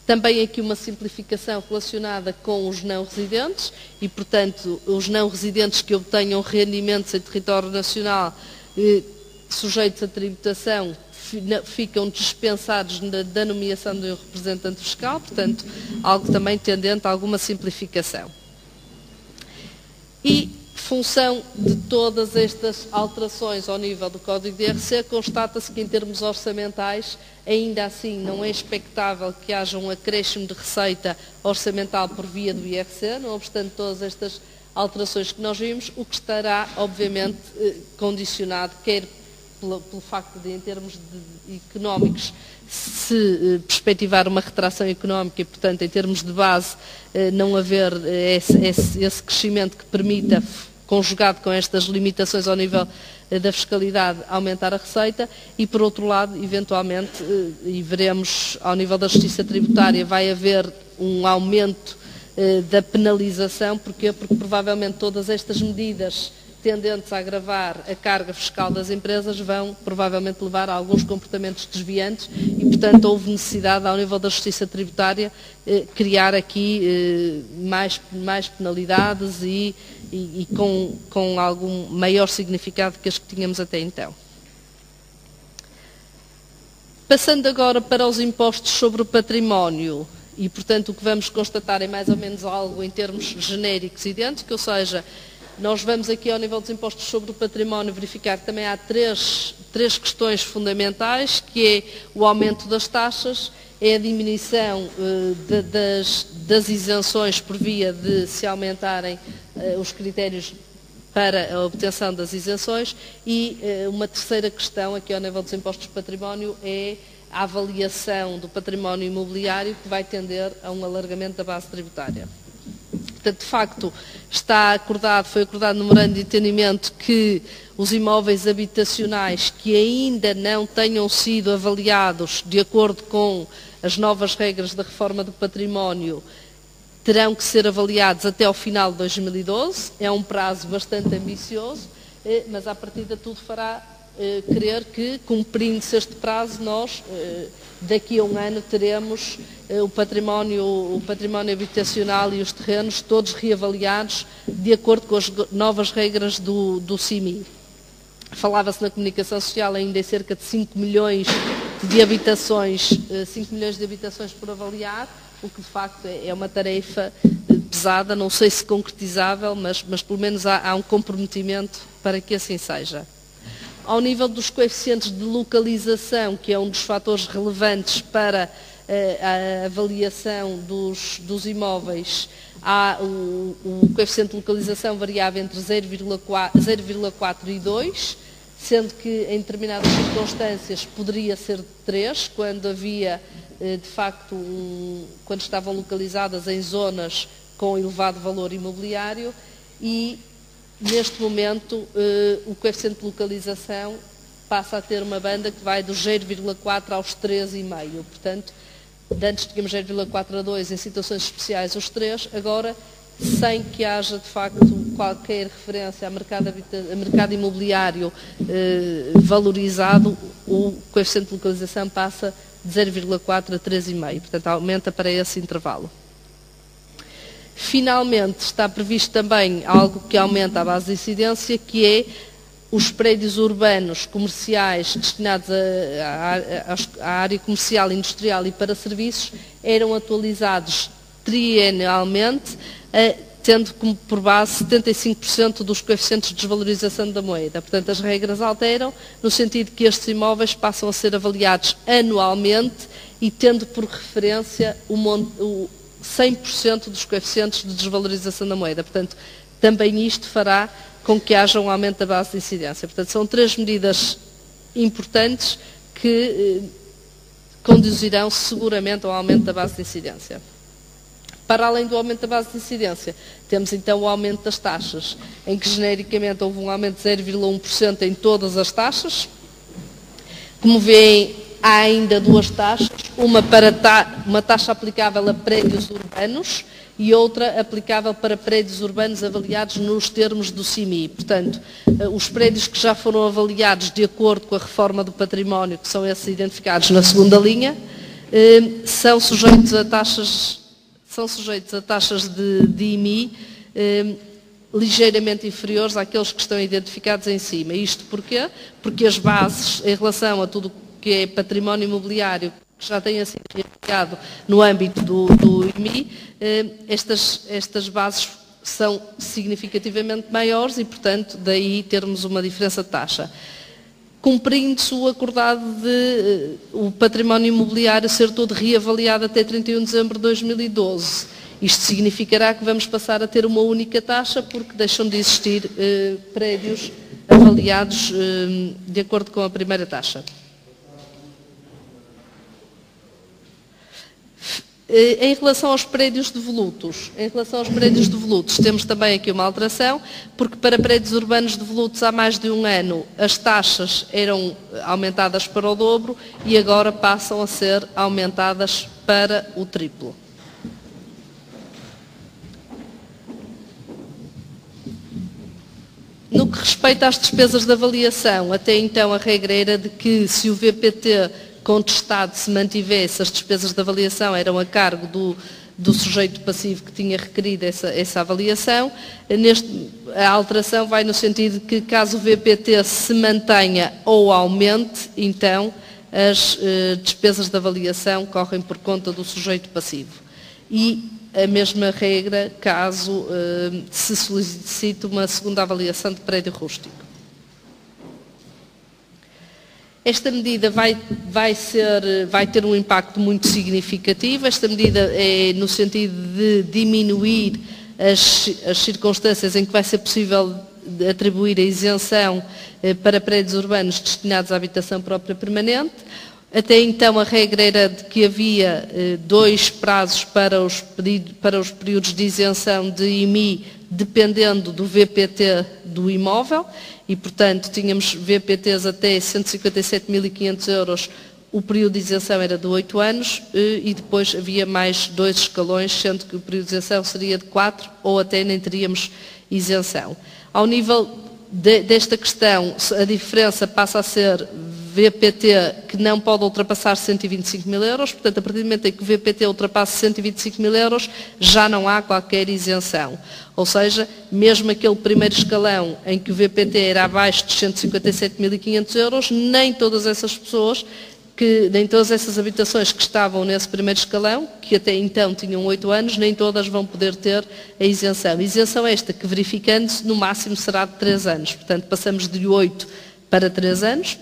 Speaker 5: Também aqui uma simplificação relacionada com os não residentes e, portanto, os não residentes que obtenham rendimentos em território nacional sujeitos a tributação ficam dispensados da nomeação de um representante fiscal, portanto, algo também tendente a alguma simplificação. E, função de todas estas alterações ao nível do Código de IRC, constata-se que em termos orçamentais, ainda assim não é expectável que haja um acréscimo de receita orçamental por via do IRC, não obstante todas estas alterações que nós vimos, o que estará, obviamente, condicionado, quer pelo facto de, em termos económicos, se perspectivar uma retração económica e, portanto, em termos de base, não haver esse crescimento que permita, conjugado com estas limitações ao nível da fiscalidade, aumentar a receita e, por outro lado, eventualmente, e veremos ao nível da justiça tributária, vai haver um aumento da penalização. Porquê? Porque provavelmente todas estas medidas tendentes a agravar a carga fiscal das empresas vão provavelmente levar a alguns comportamentos desviantes e, portanto, houve necessidade, ao nível da justiça tributária, criar aqui mais penalidades e com algum maior significado que as que tínhamos até então. Passando agora para os impostos sobre o património, e, portanto, o que vamos constatar é mais ou menos algo em termos genéricos idênticos, ou seja, nós vamos aqui ao nível dos impostos sobre o património verificar que também há três questões fundamentais, que é o aumento das taxas, é a diminuição das isenções por via de se aumentarem os critérios para a obtenção das isenções e uma terceira questão aqui ao nível dos impostos de património é a avaliação do património imobiliário que vai tender a um alargamento da base tributária. Portanto, de facto, foi acordado no memorando de entendimento que os imóveis habitacionais que ainda não tenham sido avaliados de acordo com as novas regras da reforma do património terão que ser avaliados até ao final de 2012. É um prazo bastante ambicioso, mas à partida tudo fará crer que, cumprindo-se este prazo, nós daqui a um ano teremos o património habitacional e os terrenos todos reavaliados de acordo com as novas regras do CIMI. Falava-se na comunicação social ainda em cerca de 5 milhões de habitações por avaliar, o que de facto é uma tarefa pesada, não sei se concretizável, mas pelo menos há um comprometimento para que assim seja. Ao nível dos coeficientes de localização, que é um dos fatores relevantes para a avaliação dos imóveis, o coeficiente de localização variava entre 0,4 e 2, sendo que em determinadas circunstâncias poderia ser de 3, quando havia, de facto, quando estavam localizadas em zonas com elevado valor imobiliário e, neste momento, o coeficiente de localização passa a ter uma banda que vai dos 0,4 aos 3,5. Portanto, antes tínhamos 0,4 a 2 em situações especiais os 3, agora, sem que haja, de facto, qualquer referência a mercado imobiliário valorizado, o coeficiente de localização passa de 0,4 a 3,5. Portanto, aumenta para esse intervalo. Finalmente, está previsto também algo que aumenta a base de incidência, que é os prédios urbanos comerciais destinados à área comercial, industrial e para serviços eram atualizados trienalmente, tendo como por base 75% dos coeficientes de desvalorização da moeda. Portanto, as regras alteram no sentido que estes imóveis passam a ser avaliados anualmente e tendo por referência o 100% dos coeficientes de desvalorização da moeda. Portanto, também isto fará com que haja um aumento da base de incidência. Portanto, são 3 medidas importantes que conduzirão seguramente ao aumento da base de incidência. Para além do aumento da base de incidência, temos então o aumento das taxas, em que genericamente houve um aumento de 0,1% em todas as taxas. Como veem, há ainda 2 taxas, uma taxa aplicável a prédios urbanos e outra aplicável para prédios urbanos avaliados nos termos do CIMI. Portanto, os prédios que já foram avaliados de acordo com a reforma do património, que são esses identificados na segunda linha, são sujeitos a taxas de IMI ligeiramente inferiores àqueles que estão identificados em cima. Isto porquê? Porque as bases, em relação a tudo que é património imobiliário, que já tenha sido reavaliado no âmbito do IMI, estas bases são significativamente maiores e, portanto, daí termos uma diferença de taxa. Cumprindo-se o acordado de o património imobiliário ser todo reavaliado até 31 de dezembro de 2012. Isto significará que vamos passar a ter uma única taxa, porque deixam de existir prédios avaliados de acordo com a primeira taxa. Em relação aos prédios devolutos, temos também aqui uma alteração, porque para prédios urbanos devolutos há mais de um ano as taxas eram aumentadas para o dobro e agora passam a ser aumentadas para o triplo. No que respeita às despesas de avaliação, até então a regra era de que se o VPT contestado se mantivesse, as despesas de avaliação eram a cargo do sujeito passivo que tinha requerido essa avaliação. A alteração vai no sentido de que, caso o VPT se mantenha ou aumente, então as despesas de avaliação correm por conta do sujeito passivo. E a mesma regra caso se solicite uma segunda avaliação de prédio rústico. Esta medida vai ter um impacto muito significativo. Esta medida é no sentido de diminuir as circunstâncias em que vai ser possível atribuir a isenção para prédios urbanos destinados à habitação própria permanente. Até então a regra era de que havia 2 prazos para os períodos de isenção de IMI, dependendo do VPT do imóvel, e portanto tínhamos VPTs até 157.500 euros, o período de isenção era de 8 anos, e depois havia mais 2 escalões, sendo que o período de isenção seria de 4, ou até nem teríamos isenção. Ao nível desta questão, a diferença passa a ser VPT que não pode ultrapassar 125.000 euros, portanto, a partir do momento em que o VPT ultrapasse 125.000 euros, já não há qualquer isenção. Ou seja, mesmo aquele primeiro escalão em que o VPT era abaixo de 157.500 euros, nem todas essas pessoas, nem todas essas habitações que estavam nesse primeiro escalão, que até então tinham 8 anos, nem todas vão poder ter a isenção. A isenção esta que, verificando-se, no máximo será de 3 anos. Portanto, passamos de 8 para 3 anos.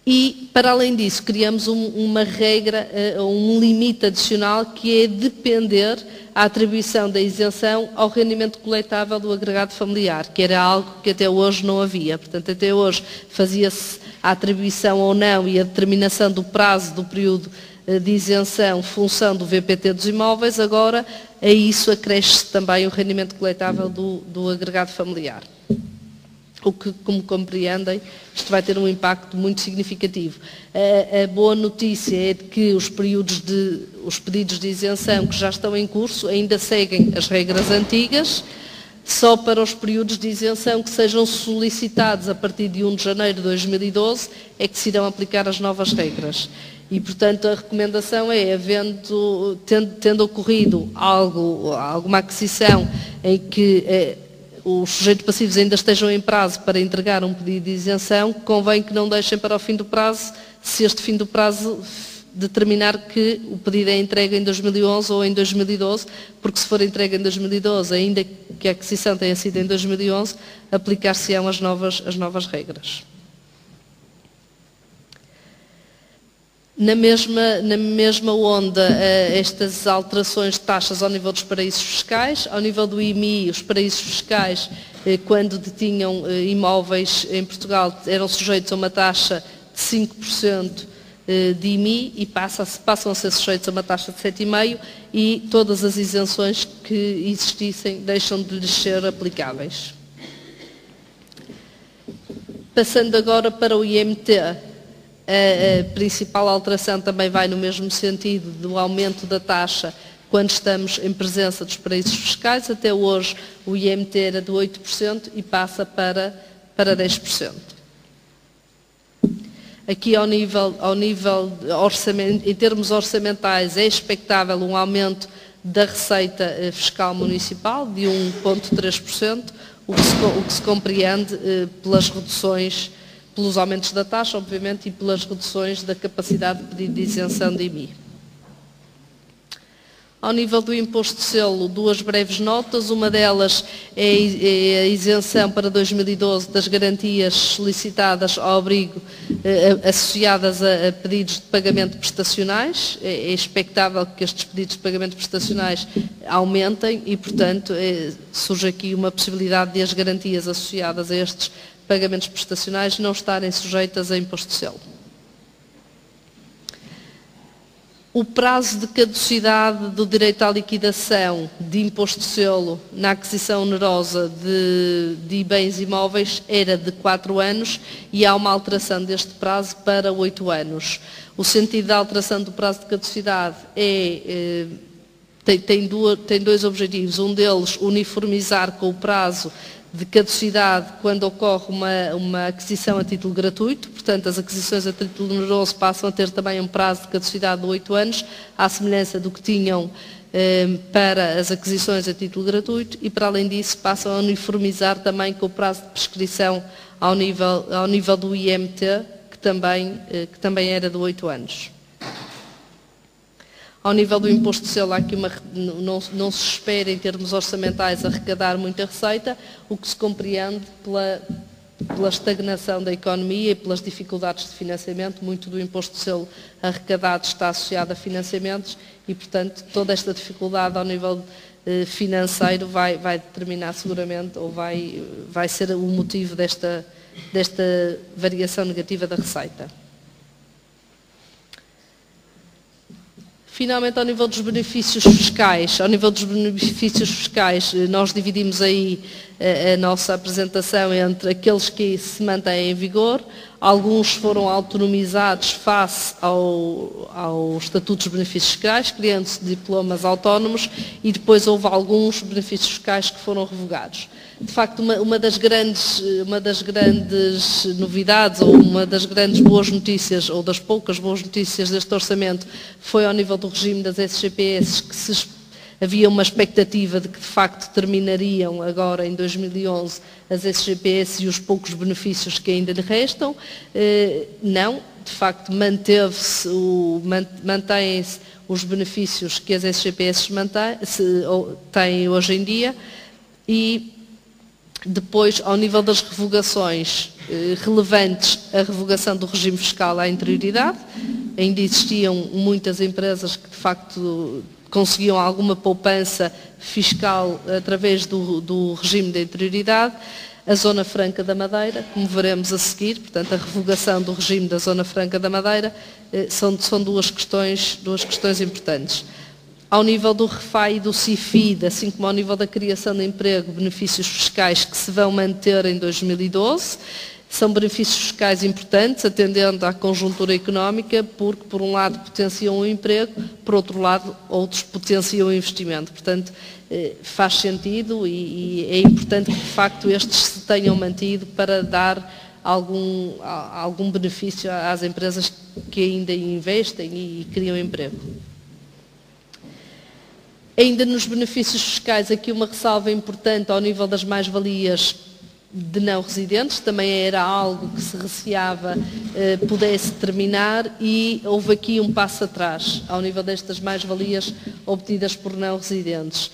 Speaker 5: E, para além disso, criamos uma regra, um limite adicional, que é depender a atribuição da isenção ao rendimento coletável do agregado familiar, que era algo que até hoje não havia. Portanto, até hoje fazia-se a atribuição ou não e a determinação do prazo do período de isenção função do VPT dos imóveis. Agora, a isso acresce também o rendimento coletável do agregado familiar. O que, como compreendem, isto vai ter um impacto muito significativo. A boa notícia é de que os pedidos de isenção que já estão em curso ainda seguem as regras antigas, só para os períodos de isenção que sejam solicitados a partir de 1 de janeiro de 2012 é que se irão aplicar as novas regras. E, portanto, a recomendação é, tendo ocorrido alguma aquisição em que os sujeitos passivos ainda estejam em prazo para entregar um pedido de isenção, convém que não deixem para o fim do prazo, se este fim do prazo determinar que o pedido é entregue em 2011 ou em 2012, porque se for entregue em 2012, ainda que a aquisição tenha sido em 2011, aplicar-se-ão as novas regras. Na mesma onda, estas alterações de taxas ao nível dos paraísos fiscais, ao nível do IMI, os paraísos fiscais, quando detinham imóveis em Portugal, eram sujeitos a uma taxa de 5% de IMI e passam a ser sujeitos a uma taxa de 7,5% e todas as isenções que existissem deixam de lhes ser aplicáveis. Passando agora para o IMT, a principal alteração também vai no mesmo sentido do aumento da taxa quando estamos em presença dos paraísos fiscais. Até hoje o IMT era de 8% e passa para 10%. Aqui ao nível em termos orçamentais é expectável um aumento da receita fiscal municipal de 1,3%, o que se compreende pelos aumentos da taxa, obviamente, e pelas reduções da capacidade de pedido de isenção de IMI. Ao nível do imposto de selo, duas breves notas. Uma delas é a isenção para 2012 das garantias solicitadas ao abrigo associadas a pedidos de pagamento prestacionais. É expectável que estes pedidos de pagamento prestacionais aumentem e, portanto, surge aqui uma possibilidade de as garantias associadas a estes pagamentos prestacionais não estarem sujeitas a imposto de selo. O prazo de caducidade do direito à liquidação de imposto de selo na aquisição onerosa de bens imóveis era de 4 anos e há uma alteração deste prazo para 8 anos. O sentido da alteração do prazo de caducidade tem dois objetivos. Um deles, uniformizar com o prazo de caducidade quando ocorre uma aquisição a título gratuito, portanto as aquisições a título oneroso passam a ter também um prazo de caducidade de 8 anos, à semelhança do que tinham para as aquisições a título gratuito e para além disso passam a uniformizar também com o prazo de prescrição ao nível do IMT, que também era de 8 anos. Ao nível do imposto de selo, aqui não se espera, em termos orçamentais, arrecadar muita receita, o que se compreende pela estagnação da economia e pelas dificuldades de financiamento. Muito do imposto de selo arrecadado está associado a financiamentos e, portanto, toda esta dificuldade ao nível financeiro vai determinar seguramente, ou vai ser o motivo desta variação negativa da receita. Finalmente, ao nível dos benefícios fiscais, nós dividimos aí a nossa apresentação entre aqueles que se mantêm em vigor, alguns foram autonomizados face ao Estatuto dos Benefícios Fiscais, criando-se diplomas autónomos e depois houve alguns benefícios fiscais que foram revogados. De facto, uma das grandes novidades ou uma das grandes boas notícias ou das poucas boas notícias deste orçamento foi ao nível do regime das SGPS, que havia uma expectativa de que de facto terminariam agora em 2011 as SGPS e os poucos benefícios que ainda lhe restam. Não, de facto mantêm-se os benefícios que as SGPS têm hoje em dia e depois, ao nível das revogações relevantes, a revogação do regime fiscal à interioridade, ainda existiam muitas empresas que de facto conseguiam alguma poupança fiscal através do regime de interioridade, a Zona Franca da Madeira, como veremos a seguir, portanto a revogação do regime da Zona Franca da Madeira, são duas questões importantes. Ao nível do REFAI e do CIFID, assim como ao nível da criação de emprego, benefícios fiscais que se vão manter em 2012, são benefícios fiscais importantes, atendendo à conjuntura económica, porque, por um lado, potenciam o emprego, por outro lado, outros potenciam o investimento. Portanto, faz sentido e é importante que, de facto, estes se tenham mantido para dar algum benefício às empresas que ainda investem e criam emprego. Ainda nos benefícios fiscais, aqui uma ressalva importante ao nível das mais-valias de não residentes, também era algo que se receava pudesse terminar e houve aqui um passo atrás ao nível destas mais-valias obtidas por não residentes.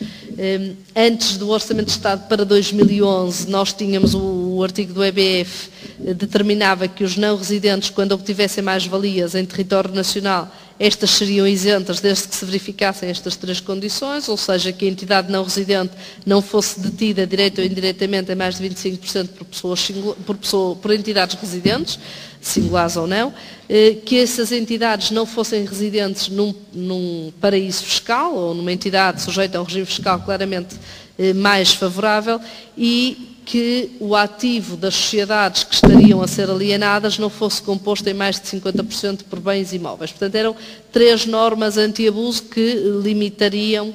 Speaker 5: Antes do Orçamento de Estado para 2011, nós tínhamos o o artigo do EBF determinava que os não residentes, quando obtivessem mais-valias em território nacional, estas seriam isentas desde que se verificassem estas 3 condições, ou seja, que a entidade não residente não fosse detida direto ou indiretamente em mais de 25% por entidades residentes, singulares ou não, que essas entidades não fossem residentes num paraíso fiscal ou numa entidade sujeita a um regime fiscal claramente mais favorável e que o ativo das sociedades que estariam a ser alienadas não fosse composto em mais de 50% por bens imóveis. Portanto, eram 3 normas anti-abuso que limitariam,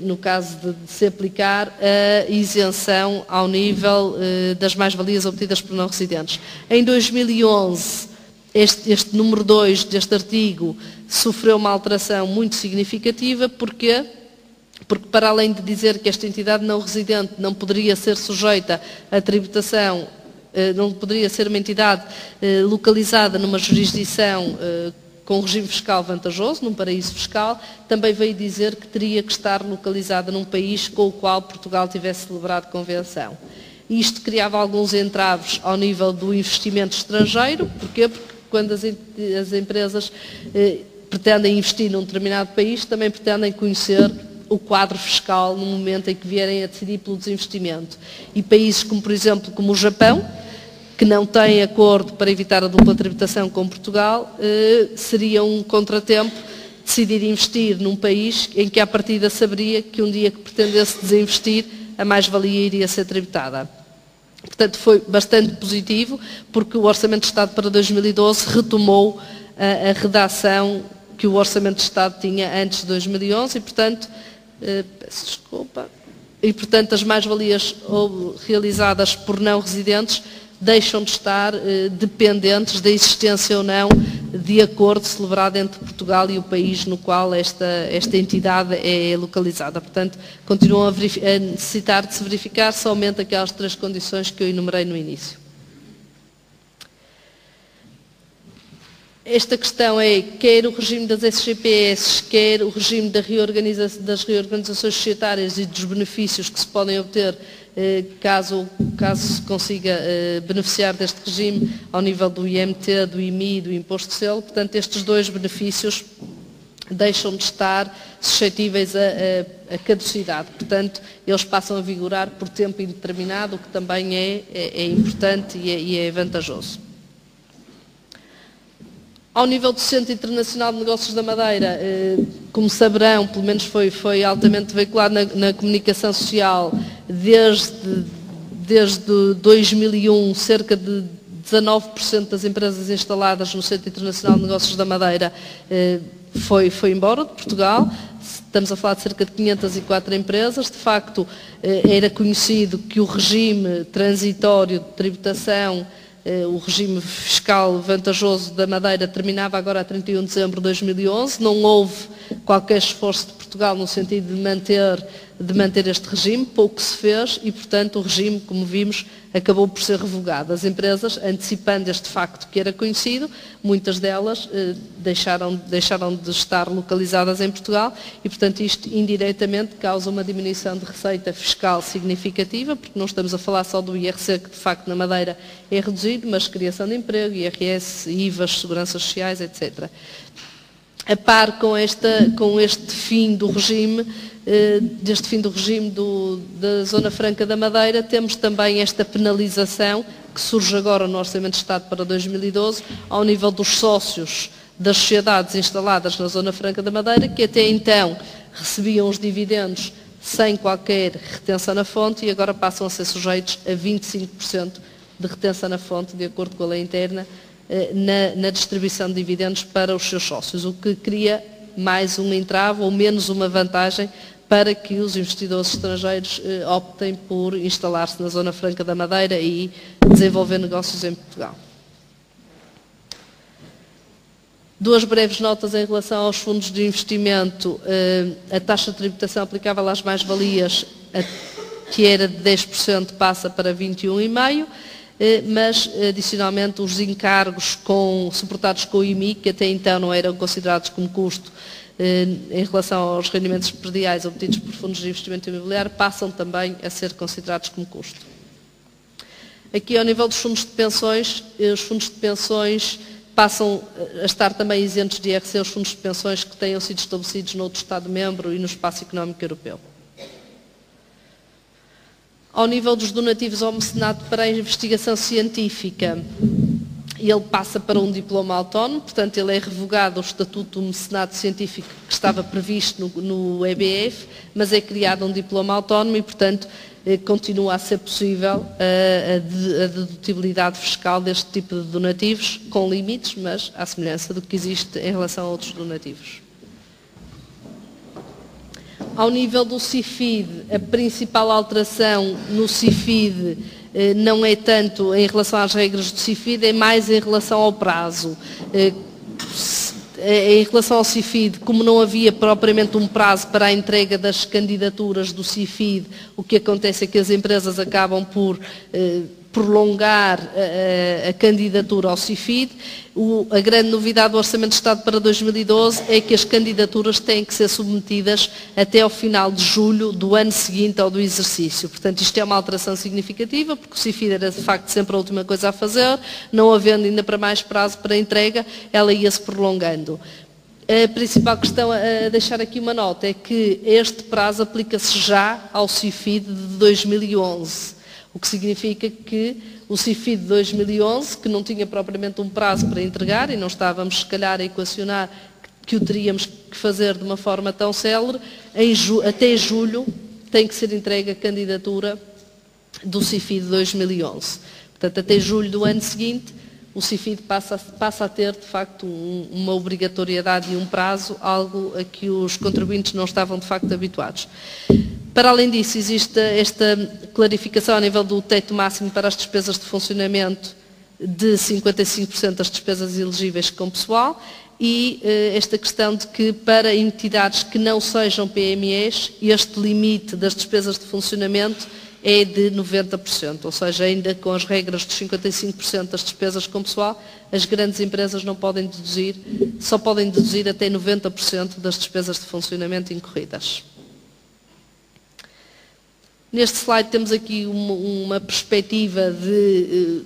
Speaker 5: no caso de se aplicar, a isenção ao nível das mais-valias obtidas por não residentes. Em 2011, este número 2 deste artigo sofreu uma alteração muito significativa, porque para além de dizer que esta entidade não residente não poderia ser sujeita à tributação, não poderia ser uma entidade localizada numa jurisdição com regime fiscal vantajoso, num paraíso fiscal, também veio dizer que teria que estar localizada num país com o qual Portugal tivesse celebrado convenção. Isto criava alguns entraves ao nível do investimento estrangeiro. Porquê? Porque quando as empresas pretendem investir num determinado país, também pretendem conhecer o quadro fiscal no momento em que vierem a decidir pelo desinvestimento. E países como, por exemplo, como o Japão, que não têm acordo para evitar a dupla tributação com Portugal, seria um contratempo decidir investir num país em que à partida saberia que um dia que pretendesse desinvestir, a mais-valia iria ser tributada. Portanto, foi bastante positivo, porque o Orçamento de Estado para 2012 retomou a redação que o Orçamento de Estado tinha antes de 2011 e, portanto, peço desculpa, e, portanto, as mais-valias realizadas por não residentes deixam de estar dependentes da existência ou não de acordo celebrado entre Portugal e o país no qual esta entidade é localizada. Portanto, continuam a necessitar de se verificar somente aquelas 3 condições que eu enumerei no início. Esta questão é, quer o regime das SGPS, quer o regime das reorganizações societárias e dos benefícios que se podem obter caso se consiga beneficiar deste regime ao nível do IMT, do IMI e do Imposto de Selo. Portanto, estes 2 benefícios deixam de estar suscetíveis a caducidade. Portanto, eles passam a vigorar por tempo indeterminado, o que também é importante e é vantajoso. Ao nível do Centro Internacional de Negócios da Madeira, como saberão, pelo menos foi altamente veiculado na comunicação social, desde 2001, cerca de 19% das empresas instaladas no Centro Internacional de Negócios da Madeira foi embora de Portugal. Estamos a falar de cerca de 504 empresas. De facto, era conhecido que o regime transitório de tributação, o regime fiscal vantajoso da Madeira, terminava agora a 31 de dezembro de 2011. Não houve qualquer esforço de Portugal no sentido de manter este regime, pouco se fez e, portanto, o regime, como vimos, acabou por ser revogado. As empresas, antecipando este facto que era conhecido, muitas delas deixaram de estar localizadas em Portugal e, portanto, isto indiretamente causa uma diminuição de receita fiscal significativa, porque não estamos a falar só do IRC, que de facto na Madeira é reduzido, mas criação de emprego, IRS, IVAs, seguranças sociais, etc. A par com este fim do regime, da Zona Franca da Madeira, temos também esta penalização que surge agora no Orçamento de Estado para 2012, ao nível dos sócios das sociedades instaladas na Zona Franca da Madeira, que até então recebiam os dividendos sem qualquer retenção na fonte e agora passam a ser sujeitos a 25% de retenção na fonte, de acordo com a lei interna, na distribuição de dividendos para os seus sócios, o que cria mais um entrave ou menos uma vantagem para que os investidores estrangeiros optem por instalar-se na Zona Franca da Madeira e desenvolver negócios em Portugal. 2 breves notas em relação aos fundos de investimento. A taxa de tributação aplicável às mais-valias, que era de 10%, passa para 21,5%. Mas, adicionalmente, os encargos suportados com o IMI, que até então não eram considerados como custo em relação aos rendimentos prediais obtidos por fundos de investimento imobiliário, passam também a ser considerados como custo. Aqui, ao nível dos fundos de pensões, os fundos de pensões passam a estar também isentos de IRC os fundos de pensões que tenham sido estabelecidos noutro Estado-membro e no Espaço Económico Europeu. Ao nível dos donativos ao mecenato para a investigação científica, ele passa para um diploma autónomo, portanto ele é revogado o estatuto do mecenato científico que estava previsto no EBF, mas é criado um diploma autónomo e, portanto, continua a ser possível a dedutibilidade fiscal deste tipo de donativos, com limites, mas à semelhança do que existe em relação a outros donativos. Ao nível do CIFID, a principal alteração no CIFID não é tanto em relação às regras do CIFID, é mais em relação ao prazo. Em relação ao CIFID, como não havia propriamente um prazo para a entrega das candidaturas do CIFID, o que acontece é que as empresas acabam por prolongar a candidatura ao CIFID. A grande novidade do Orçamento de Estado para 2012 é que as candidaturas têm que ser submetidas até ao final de julho do ano seguinte ao do exercício. Portanto, isto é uma alteração significativa, porque o CIFID era de facto sempre a última coisa a fazer, não havendo ainda para mais prazo para entrega, ela ia-se prolongando. A principal questão a deixar aqui uma nota é que este prazo aplica-se já ao CIFID de 2011. O que significa que o CIFID de 2011, que não tinha propriamente um prazo para entregar, e não estávamos, se calhar, a equacionar que o teríamos que fazer de uma forma tão célere, até julho tem que ser entregue a candidatura do CIFID de 2011. Portanto, até julho do ano seguinte, o CIFID passa a ter, de facto, uma obrigatoriedade e um prazo, algo a que os contribuintes não estavam, de facto, habituados. Para além disso, existe esta clarificação a nível do teto máximo para as despesas de funcionamento de 55% das despesas elegíveis com pessoal e esta questão de que para entidades que não sejam PMEs, este limite das despesas de funcionamento é de 90%, ou seja, ainda com as regras dos 55% das despesas com pessoal, as grandes empresas não podem deduzir, só podem deduzir até 90% das despesas de funcionamento incorridas. Neste slide temos aqui uma perspectiva de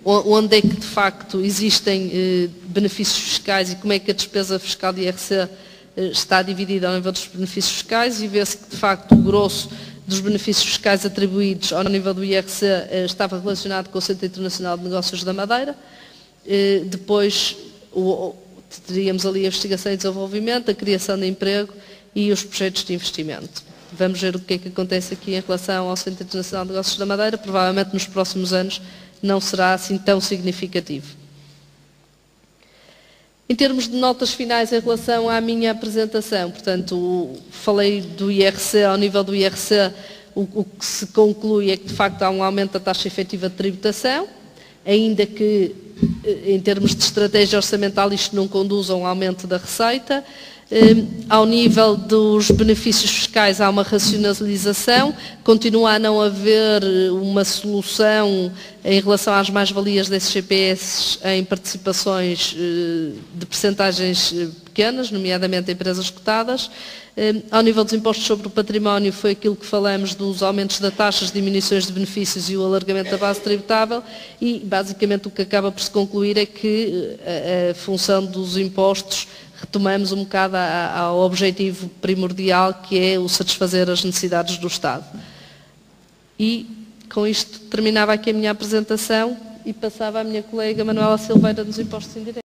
Speaker 5: onde é que de facto existem benefícios fiscais e como é que a despesa fiscal de IRC está dividida ao nível dos benefícios fiscais e vê-se que de facto o grosso dos benefícios fiscais atribuídos ao nível do IRC estava relacionado com o Centro Internacional de Negócios da Madeira. Depois teríamos ali a investigação e desenvolvimento, a criação de emprego e os projetos de investimento. Vamos ver o que é que acontece aqui em relação ao Centro Internacional de Negócios da Madeira. Provavelmente nos próximos anos não será assim tão significativo. Em termos de notas finais em relação à minha apresentação, portanto, falei do IRC, ao nível do IRC, o que se conclui é que de facto há um aumento da taxa efetiva de tributação, ainda que em termos de estratégia orçamental isto não conduz a um aumento da receita. Ao nível dos benefícios fiscais há uma racionalização, continua a não haver uma solução em relação às mais-valias das SGPS em participações de percentagens pequenas, nomeadamente empresas cotadas. Ao nível dos impostos sobre o património foi aquilo que falamos dos aumentos da taxas, diminuições de benefícios e o alargamento da base tributável e basicamente o que acaba por se concluir é que a função dos impostos retomamos um bocado ao objetivo primordial que é o satisfazer as necessidades do Estado. E com isto terminava aqui a minha apresentação e passava à minha colega Manuela Silveira dos Impostos Indiretos.